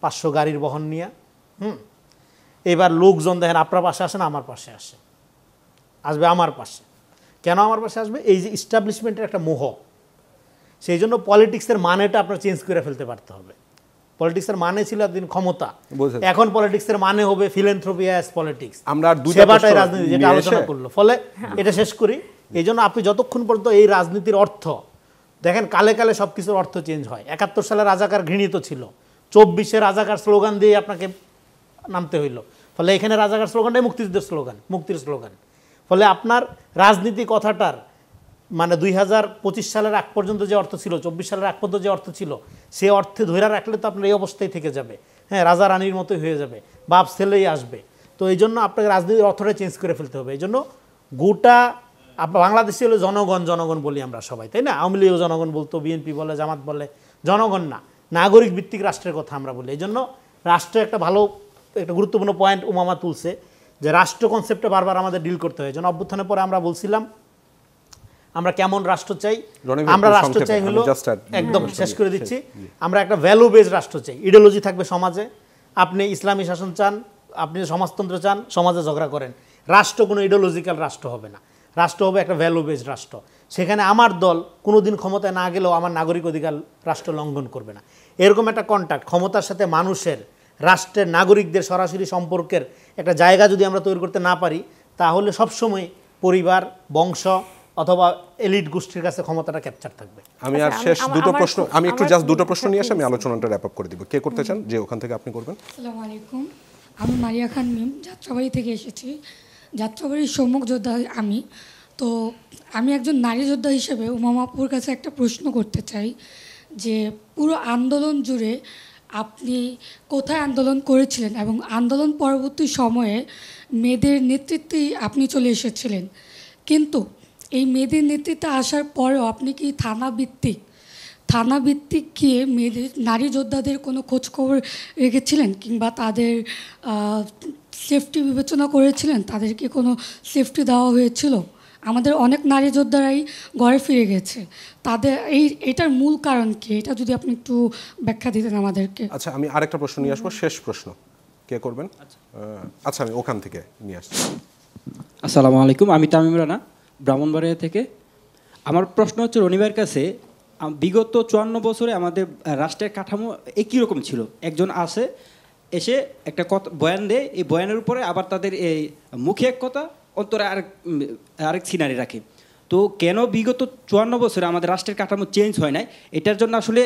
500 গাড়ির বহন নিয়ে। এবার লোকজন দেখেন আপনার পাশে আসে না, আমার পাশে আসবে আমার পাশে। কেন আমার পাশে আসবে? এই যে ইস্টাবলিশমেন্টের একটা মোহ, সেই জন্য পলিটিক্সের মানেটা আপনার চেঞ্জ করে ফেলতে পারতে হবে। পলিটিক্সের মানে ছিল একদিন ক্ষমতা, এখন পলিটিক্সের মানে হবে ফিলান্থ্রপি অ্যাজ পলিটিক্স, আমরা আর দুইটা সেবাটাই প্রশ্ন রাজনীতি, যেটা নিয়ে আলোচনা এসে- করলো। ফলে এটা শেষ করি। এই জন্য আপনি যতক্ষণ পর্যন্ত এই রাজনীতির অর্থ দেখেন, কালে কালে সব কিছুর অর্থ চেঞ্জ হয়। 71 সালে রাজাকার ঘৃণিত ছিল, 24-এ রাজাকার স্লোগান দিয়ে আপনাকে নামতে হইল। ফলে এখানে রাজাকার স্লোগানটাই মুক্তিযুদ্ধের স্লোগান, মুক্তির স্লোগান। ফলে আপনার রাজনীতি কথাটার মানে 2025 সালের আগ পর্যন্ত যে অর্থ ছিল, 24 সালের আগ পর্যন্ত যে অর্থ ছিল, সে অর্থে ধরে রাখলে তো আপনার এই অবস্থায় থেকে যাবে, হ্যাঁ, রাজা রানীর মতোই হয়ে যাবে, বাপ ছেলেই আসবে। তো এই জন্য আপনাকে রাজনীতির অর্থটা চেঞ্জ করে ফেলতে হবে। এই জন্য গোটা বাংলাদেশে হলো জনগণ, জনগণ বলি আমরা সবাই, তাই না? আওয়ামী লীগ জনগণ বলতো, বিএনপি বলে, জামাত বলে, জনগণ না, নাগরিক ভিত্তিক রাষ্ট্রের কথা আমরা বলি। এই জন্য রাষ্ট্রের একটা ভালো একটা গুরুত্বপূর্ণ পয়েন্ট উমামা তুলছে যে রাষ্ট্র কনসেপ্টে বারবার আমাদের ডিল করতে হয়। যেন অভ্যুত্থানের পরে আমরা বলছিলাম আমরা কেমন রাষ্ট্র চাই, আমরা রাষ্ট্র চাই হলো, একদম শেষ করে দিচ্ছি, আমরা একটা ভ্যালু বেসড রাষ্ট্র চাই। ইডিওলজি থাকবে সমাজে, আপনি ইসলামী শাসন চান, আপনি সমাজতন্ত্র চান, সমাজে ঝগড়া করেন, রাষ্ট্র কোনো ইডিওলজিক্যাল রাষ্ট্র হবে না, রাষ্ট্র হবে একটা ভ্যালু বেসড রাষ্ট্র। সেখানে আমার দল কোনোদিন ক্ষমতায় না গেলেও আমার নাগরিক অধিকার রাষ্ট্র লঙ্ঘন করবে না। এরকম একটা কন্ট্যাক্ট ক্ষমতার সাথে মানুষের, রাষ্ট্রের, নাগরিকদের সরাসরি সম্পর্কের একটা জায়গা যদি আমরা তৈরি করতে না পারি, তাহলে সবসময় পরিবার, বংশ অথবা এলিট গোষ্ঠীর কাছে ক্ষমতাটা ক্যাপচার থাকবে। আমি আর শেষ দুটো প্রশ্ন, আমি একটু জাস্ট দুটো প্রশ্ন নিয়ে আসি, আমি আলোচনাটা র্যাপ আপ করে দিব। কে করতে চান? যে ওখান থেকে আপনি করবেন। আসসালামু আলাইকুম, আমি মারিয়া খান মিম, যাত্রাবাড়ি থেকে এসেছি। যাত্রাবাড়ির সম্মুখ যোদ্ধা আমি। তো আমি একজন নারী যোদ্ধা হিসেবে উমামাপুর কাছে একটা প্রশ্ন করতে চাই যে পুরো আন্দোলন জুড়ে আপনি কোথায় আন্দোলন করেছিলেন এবং আন্দোলন পরবর্তী সময়ে মেয়েদের নেতৃত্বেই আপনি চলে এসেছিলেন, কিন্তু এই মেয়েদের নেতৃত্বে আসার পরেও আপনি কি থানাভিত্তিক গিয়ে মেয়েদের, নারী যোদ্ধাদের কোনো খোঁজখবর রেখেছিলেন কিংবা তাদের সেফটি বিবেচনা করেছিলেন? তাদেরকে কোনো সেফটি দেওয়া হয়েছিল? আমাদের অনেক নারী যোদ্ধারাই ঘরে ফিরে গেছে, তাদের এটার মূল কারণ কি? এটা যদি আপনি একটু ব্যাখ্যা দিতেন আমাদেরকে। আচ্ছা, আমি আরেকটা প্রশ্ন নিয়ে আসবো, শেষ প্রশ্ন কে করবেন? আচ্ছা, আমি ওখান থেকে নিয়ে আসছি। আসসালামু আলাইকুম, আমি তামিম রানা, ব্রাহ্মণবাড়িয়া থেকে। আমার প্রশ্ন হচ্ছে রনিবার কাছে, বিগত 54 বছরে আমাদের রাষ্ট্রের কাঠামো একই রকম ছিল। একজন আসে, এসে একটা কথা বয়ান দেয়, এই বয়ানের উপরে আবার তাদের এই মুখে এক কথা, অন্তরে আরেক সিনারি রাখে। তো কেন বিগত 54 বছরে আমাদের রাষ্ট্রের কাঠামো চেঞ্জ হয় নাই? এটার জন্য আসলে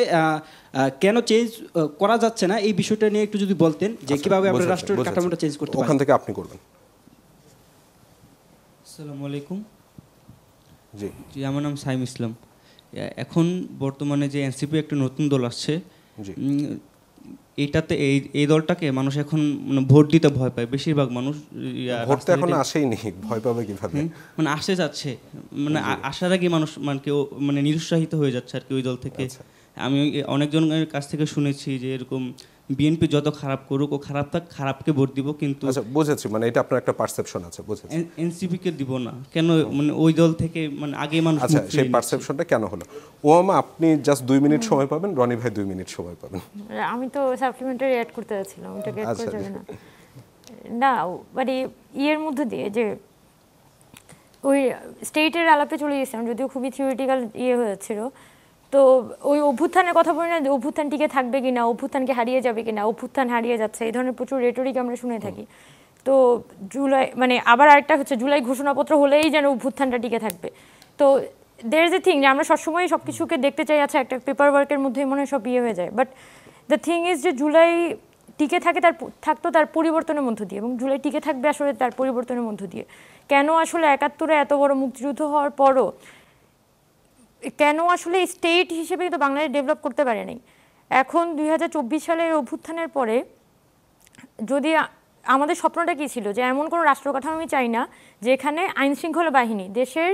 কেন চেঞ্জ করা যাচ্ছে না, এই বিষয়টা নিয়ে একটু যদি বলতেন যে কিভাবে আমরা রাষ্ট্রের কাঠামোটা চেঞ্জ করতে পারি। ওখান থেকে আপনি করবেন। আসসালামু আলাইকুম। জি, আমার নাম সাইম ইসলাম। এখন বর্তমানে যে এনসিপি একটা নতুন দল আসছে, এটাতে এই দলটাকে মানুষ এখন ভোট দিতে ভয় পায়, বেশিরভাগ মানুষ। ভোট তো এখন আসেইনি, ভয় পাবে কিভাবে? মানে আসতে যাচ্ছে, মানে আসার আগে মানুষ মানে কেউ মানে নিরুৎসাহিত হয়ে যাচ্ছে আর কি ওই দল থেকে। আমি অনেকজনের কাছ থেকে শুনেছি যে এরকম বিএনপি যত খারাপ করুক, ও খারাপকে ভোট দিব, কিন্তু আচ্ছা বুঝেছি, মানে এটা আপনার একটা পারসেপশন আছে, বুঝেছি। এনসিপি কে দিব না কেন? মানে ওই দল থেকে মানে আগে মানুষ। আচ্ছা, সেই পারসেপশনটা কেন হলো? ওয়ামা, আপনি জাস্ট 2 মিনিট সময় পাবেন, রনি ভাই 2 মিনিট সময় পাবেন। আমি তো সাপ্লিমেন্টারি অ্যাড করতে যাচ্ছিলাম, ওটাকে অ্যাড করা যাবে না? না, মানে ইয়ের মধ্যে দিয়ে যে ওই স্টেটের আলাপে চলে গেছিলাম, যদিও খুবই থিওরিটিক্যাল ইয়ে হয়েছিল। তো ওই অভ্যুত্থানের কথা বলি না, অভ্যুত্থান টিকে থাকবে কিনা, অভ্যুত্থানকে হারিয়ে যাবে কিনা, অভ্যুত্থান হারিয়ে যাচ্ছে, এই ধরনের প্রচুর রেটরিক আমরা শুনে থাকি। তো জুলাই, মানে আবার আরেকটা হচ্ছে জুলাই ঘোষণাপত্র হলেই যেন অভ্যুত্থানটা টিকে থাকবে। তো দের ইজ এ থিং যে আমরা সবসময় সব কিছুকে দেখতে চাই, আচ্ছা একটা পেপার ওয়ার্কের মধ্যেই মনে হয় সব ইয়ে হয়ে যায়, বাট দ্য থিং ইজ যে জুলাই টিকে থাকে থাকতো তার পরিবর্তনের মধ্য দিয়ে, এবং জুলাই টিকে থাকবে আসলে তার পরিবর্তনের মধ্য দিয়ে। কেন আসলে 71-এ এত বড় মুক্তিযুদ্ধ হওয়ার পরও কেন আসলে স্টেট হিসেবে তো বাংলাদেশ ডেভেলপ করতে পারে নাই? এখন 2024 সালের অভ্যুত্থানের পরে যদি আমাদের স্বপ্নটা কী ছিল, যে এমন কোনো রাষ্ট্র কাঠামো আমি চাই না যেখানে আইন শৃঙ্খলা বাহিনী দেশের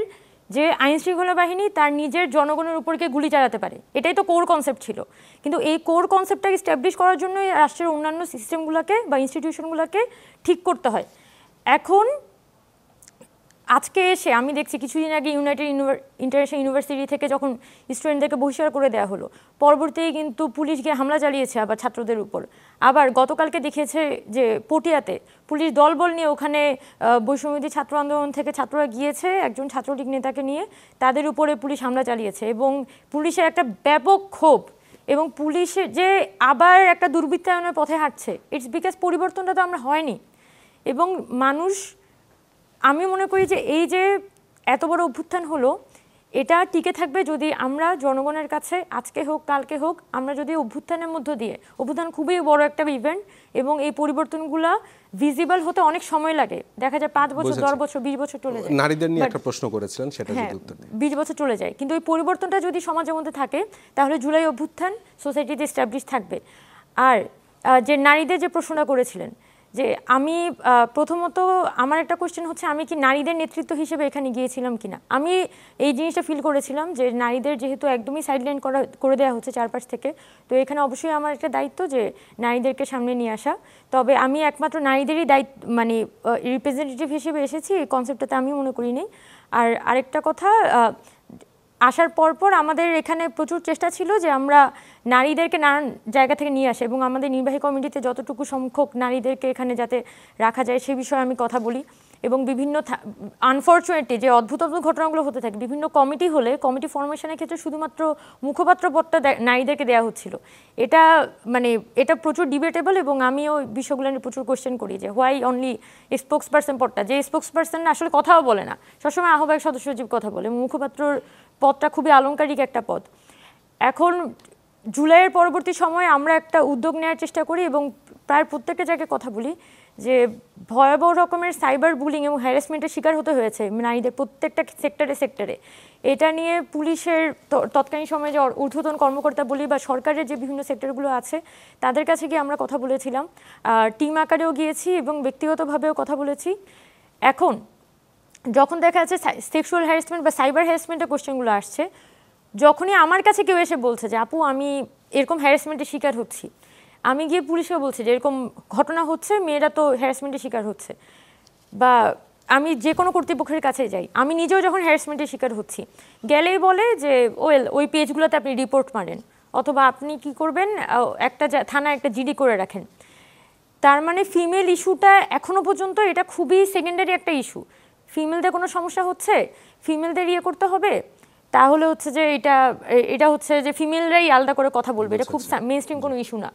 যে আইন শৃঙ্খলা বাহিনী তার নিজের জনগণের উপরকে গুলি চালাতে পারে, এটাই তো কোর কনসেপ্ট ছিল। কিন্তু এই কোর কনসেপ্টটাকে এস্টাবলিশ করার জন্য রাষ্ট্রের অন্যান্য সিস্টেমগুলোকে বা ইনস্টিটিউশনগুলোকে ঠিক করতে হয়। এখন আজকে এসে আমি দেখছি কিছুদিন আগে ইউনাইটেড ইন্টারন্যাশনাল ইউনিভার্সিটি থেকে যখন স্টুডেন্টদেরকে বহিষ্কার করে দেওয়া হলো, পরবর্তীতে কিন্তু পুলিশ গিয়ে হামলা চালিয়েছে আবার ছাত্রদের উপর। আবার গতকালকে দেখিয়েছে যে পটিয়াতে পুলিশ দলবল নিয়ে ওখানে বৈষম্যবিরোধী ছাত্র আন্দোলন থেকে ছাত্ররা গিয়েছে, একজন ছাত্রলীগ নেতাকে নিয়ে তাদের উপরে পুলিশ হামলা চালিয়েছে এবং পুলিশের একটা ব্যাপক ক্ষোভ এবং পুলিশের যে আবার একটা দুর্বৃত্তায়নের পথে হাঁটছে, ইটস বিকজ পরিবর্তনটা তো আমরা হয়নি। এবং মানুষ, আমি মনে করি যে এই যে এত বড় অভ্যুত্থান হলো, এটা টিকে থাকবে যদি আমরা জনগণের কাছে আজকে হোক কালকে হোক আমরা যদি অভ্যুত্থানের মধ্য দিয়ে, অভ্যুত্থান খুবই বড় একটা ইভেন্ট এবং এই পরিবর্তনগুলো ভিজিবল হতে অনেক সময় লাগে, দেখা যায় 5 বছর 10 বছর 20 বছর চলে যায়। নারীদের নিয়ে একটা প্রশ্ন করেছিলেন, সেটা যদি উত্তর দেন। 20 বছর চলে যায়, কিন্তু এই পরিবর্তনটা যদি সমাজের মধ্যে থাকে তাহলে জুলাই অভ্যুত্থান সোসাইটিতে এস্টাবলিশ থাকবে। আর যে নারীদের যে প্রশ্নটা করেছিলেন, যে আমি প্রথমত আমার একটা কোয়েশ্চেন হচ্ছে আমি কি নারীদের নেতৃত্ব হিসেবে এখানে গিয়েছিলাম কিনা। আমি এই জিনিসটা ফিল করেছিলাম যে নারীদের যেহেতু একদমই সাইডলাইন করে দেওয়া হচ্ছে চারপাশ থেকে, তো এখানে অবশ্যই আমার একটা দায়িত্ব যে নারীদেরকে সামনে নিয়ে আসা। তবে আমি একমাত্র নারীদেরই দায়িত্ব মানে রিপ্রেজেন্টেটিভ হিসেবে এসেছি, এই কনসেপ্টটাতে আমি মনে করিনি। আর আরেকটা কথা, আসার পরপর আমাদের এখানে প্রচুর চেষ্টা ছিল যে আমরা নারীদেরকে নানান জায়গা থেকে নিয়ে আসি এবং আমাদের নির্বাহী কমিটিতে যতটুকু সংখ্যক নারীদেরকে এখানে যাতে রাখা যায় সে বিষয়ে আমি কথা বলি। এবং বিভিন্ন আনফর্চুনেটলি যে অদ্ভুত অদ্ভুত ঘটনাগুলো হতে থাকে, বিভিন্ন কমিটি হলে কমিটি ফরমেশনের ক্ষেত্রে শুধুমাত্র মুখপাত্র পদটা নারীদেরকে দেওয়া হচ্ছিল। এটা মানে এটা প্রচুর ডিবেটেবল এবং আমিও বিষয়গুলো নিয়ে প্রচুর কোয়েশ্চেন করি যে হোয়াই অনলি স্পোক্স পার্সন পদটা, যে স্পোক্স পার্সন আসলে কথাও বলে না, সবসময় আহ্বায়ক সদস্য সচিব কথা বলে, মুখপাত্রর পদটা খুবই আলংকারিক একটা পদ। এখন জুলাইয়ের পরবর্তী সময়ে আমরা একটা উদ্যোগ নেওয়ার চেষ্টা করি এবং প্রায় প্রত্যেকটা জায়গায় কথা বলি যে ভয়াবহ রকমের সাইবার বুলিং এবং হ্যারাসমেন্টের শিকার হতে হয়েছে নারীদের প্রত্যেকটা সেক্টরে। এটা নিয়ে পুলিশের তৎকালীন সময়ে যে ঊর্ধ্বতন কর্মকর্তা বলি বা সরকারের যে বিভিন্ন সেক্টরগুলো আছে তাদের কাছে গিয়ে আমরা কথা বলেছিলাম, টিম আকারেও গিয়েছি এবং ব্যক্তিগতভাবেও কথা বলেছি। এখন যখন দেখা যাচ্ছে সেক্সুয়াল হ্যারাসমেন্ট বা সাইবার হ্যারাসমেন্টের কোশ্চেনগুলো আসছে, যখনই আমার কাছে কেউ এসে বলছে যে আপু আমি এরকম হ্যারাসমেন্টের শিকার হচ্ছি, আমি গিয়ে পুলিশকে বলছি যে এরকম ঘটনা হচ্ছে, মেয়েরা তো হ্যারাসমেন্টের শিকার হচ্ছে, বা আমি যে কোনো কর্তৃপক্ষের কাছে যাই, আমি নিজেও যখন হ্যারাসমেন্টের শিকার হচ্ছি গেলেই বলে যে ওই পেজগুলোতে আপনি রিপোর্ট মারেন অথবা আপনি কি করবেন একটা থানায় একটা জিডি করে রাখেন। তার মানে ফিমেল ইস্যুটা এখনও পর্যন্ত এটা খুবই সেকেন্ডারি একটা ইস্যু। ফিমেলদের কোনো সমস্যা হচ্ছে, ফিমেলদের ইয়ে করতে হবে, তাহলে হচ্ছে যে এটা হচ্ছে যে ফিমেলরাই আলাদা করে কথা বলবে, এটা খুব মেইনস্ট্রিম কোনো ইস্যু না।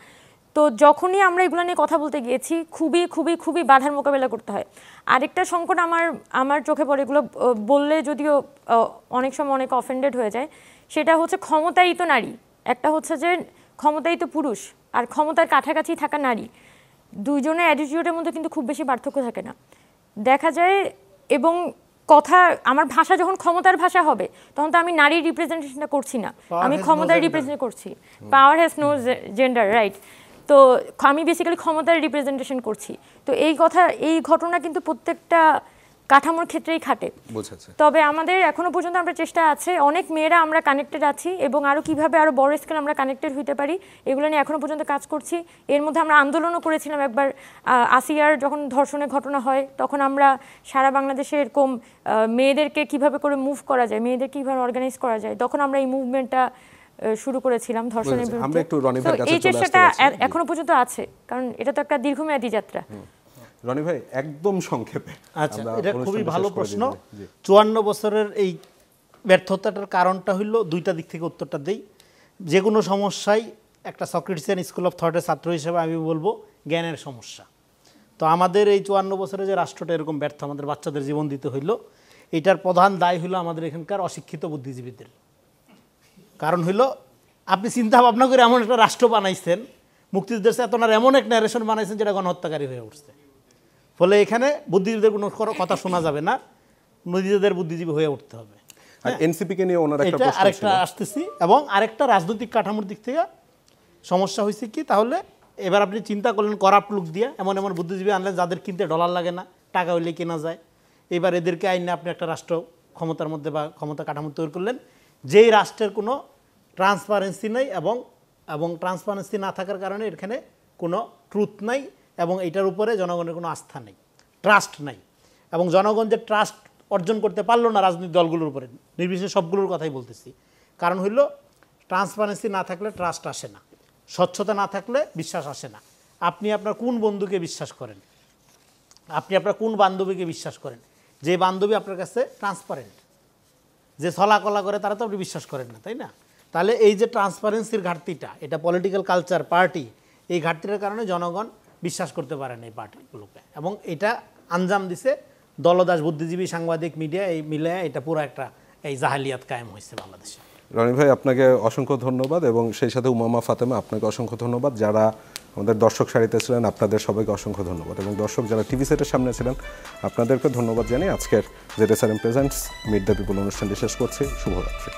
তো যখনই আমরা এগুলো নিয়ে কথা বলতে গিয়েছি খুবই খুবই খুবই বাধার মোকাবেলা করতে হয়। আরেকটা সংকট আমার চোখে পড়ে, এগুলো বললে যদিও অনেক সময় অনেক অফেন্ডেড হয়ে যায়, সেটা হচ্ছে ক্ষমতায়িত নারী, একটা হচ্ছে যে ক্ষমতায়িত পুরুষ আর ক্ষমতার কাছাকাছি থাকা নারী, দুইজনের অ্যাটিটিউডের মধ্যে কিন্তু খুব বেশি পার্থক্য থাকে না দেখা যায়। এবং কথা, আমার ভাষা যখন ক্ষমতার ভাষা হবে তখন তো আমি নারীর রিপ্রেজেন্টেশনটা করছি না, আমি ক্ষমতার রিপ্রেজেন্ট করছি। পাওয়ার হ্যাজ নো জেন্ডার, রাইট? তো আমি বেসিক্যালি ক্ষমতার রিপ্রেজেন্টেশন করছি। তো এই ঘটনা কিন্তু প্রত্যেকটা কাঠামোর ক্ষেত্রেই খাটে। তবে আমাদের এখনো পর্যন্ত আমরা চেষ্টা আছে, অনেক মেয়েরা আমরা কানেক্টেড আছি এবং আরও কীভাবে আরও বড় স্কেলে আমরা কানেক্টেড হতে পারি এগুলো নিয়ে এখনো পর্যন্ত কাজ করছি। এর মধ্যে আমরা আন্দোলনও করেছিলাম একবার, আসিয়ার যখন ধর্ষণের ঘটনা হয় তখন আমরা সারা বাংলাদেশে এরকম মেয়েদেরকে কিভাবে করে মুভ করা যায়, মেয়েদের কীভাবে অর্গানাইজ করা যায়, তখন আমরা এই মুভমেন্টটা শুরু করেছিলাম ধর্ষণের বিরুদ্ধে। এই চেষ্টাটা এখনো পর্যন্ত আছে, কারণ এটা তো একটা দীর্ঘমেয়াদী যাত্রা। রনি ভাই একদম সংক্ষেপে। আচ্ছা, এটা খুবই ভালো প্রশ্ন। 54 বছরের এই ব্যর্থতাটার কারণটা হইল দুইটা দিক থেকে উত্তরটা দেই। যে কোনো সমস্যায় একটা সক্রেটিসিয়ান স্কুল অফ থটের ছাত্র হিসেবে আমি বলবো জ্ঞানের সমস্যা। তো আমাদের এই 54 বছরে যে রাষ্ট্রটা এরকম ব্যর্থ, আমাদের বাচ্চাদের জীবন দিতে হইল, এটার প্রধান দায় হইল আমাদের এখানকার অশিক্ষিত বুদ্ধিজীবীদের। কারণ হইল আপনি চিন্তা ভাবনা করে এমন একটা রাষ্ট্র বানাইছেন, মুক্তিযুদ্ধের চেতনার এমন এক ন্যারেশন বানাইছেন যেটা গণহত্যাকারী হয়ে উঠছে। ফলে এখানে বুদ্ধিজীবীদের কোনো কথা শোনা যাবে না, নিজেদের বুদ্ধিজীবী হয়ে উঠতে হবে। এনসিপিকে নিয়ে ওনার একটা প্রশ্ন আরেকটা আসতেছি, এবং আরেকটা রাজনৈতিক কাঠামোর দিক থেকে সমস্যা হয়েছে কি, তাহলে এবার আপনি চিন্তা করলেন করাপ্ট লোক দিয়ে এমন বুদ্ধিজীবী আনলেন যাদের কিনতে ডলার লাগে না, টাকা হইলে কেনা যায়। এবার এদেরকে আইনে আপনি একটা রাষ্ট্র ক্ষমতার মধ্যে বা ক্ষমতা কাঠামো তৈরি করলেন যেই রাষ্ট্রের কোনো ট্রান্সপারেন্সি নেই এবং ট্রান্সপারেন্সি না থাকার কারণে এখানে কোনো ট্রুথ নাই এবং এটার উপরে জনগণের কোনো আস্থা নেই, ট্রাস্ট নাই। এবং জনগণ যে ট্রাস্ট অর্জন করতে পারলো না রাজনৈতিক দলগুলোর উপরে, নির্বিশেষে সবগুলোর কথাই বলতেছি, কারণ হইল ট্রান্সপারেন্সি না থাকলে ট্রাস্ট আসে না, স্বচ্ছতা না থাকলে বিশ্বাস আসে না। আপনি আপনার কোন বন্ধুকে বিশ্বাস করেন, আপনি আপনার কোন বান্ধবীকে বিশ্বাস করেন? যে বান্ধবী আপনার কাছে ট্রান্সপারেন্ট, যে ছলাকলা করে তারা তো আপনি বিশ্বাস করেন না, তাই না? তাহলে এই যে ট্রান্সপারেন্সির ঘাটতিটা, এটা পলিটিক্যাল কালচার, পার্টি, এই ঘাটতির কারণে জনগণ বিশ্বাস করতে পারে না এই পার্টিগুলোকে, এবং এটা আঞ্জাম দিছে দলদাস, বুদ্ধিজীবী, সাংবাদিক, মিডিয়া, এই মিলে এটা পুরো একটা এই জাহালিয়াত কায়েম হয়েছে বাংলাদেশে। রনি ভাই, আপনাকে অসংখ্য ধন্যবাদ, এবং সেই সাথে উমামা ফাতেমা, আপনাকে অসংখ্য ধন্যবাদ। যারা আমাদের দর্শক সারিতে ছিলেন আপনাদের সবাইকে অসংখ্য ধন্যবাদ, এবং দর্শক যারা টিভি সেটের সামনে ছিলেন আপনাদেরকে ধন্যবাদ জানিয়ে আজকের ZSRM presents meet the people অনুষ্ঠানটি শেষ করছি। শুভরাত্রি।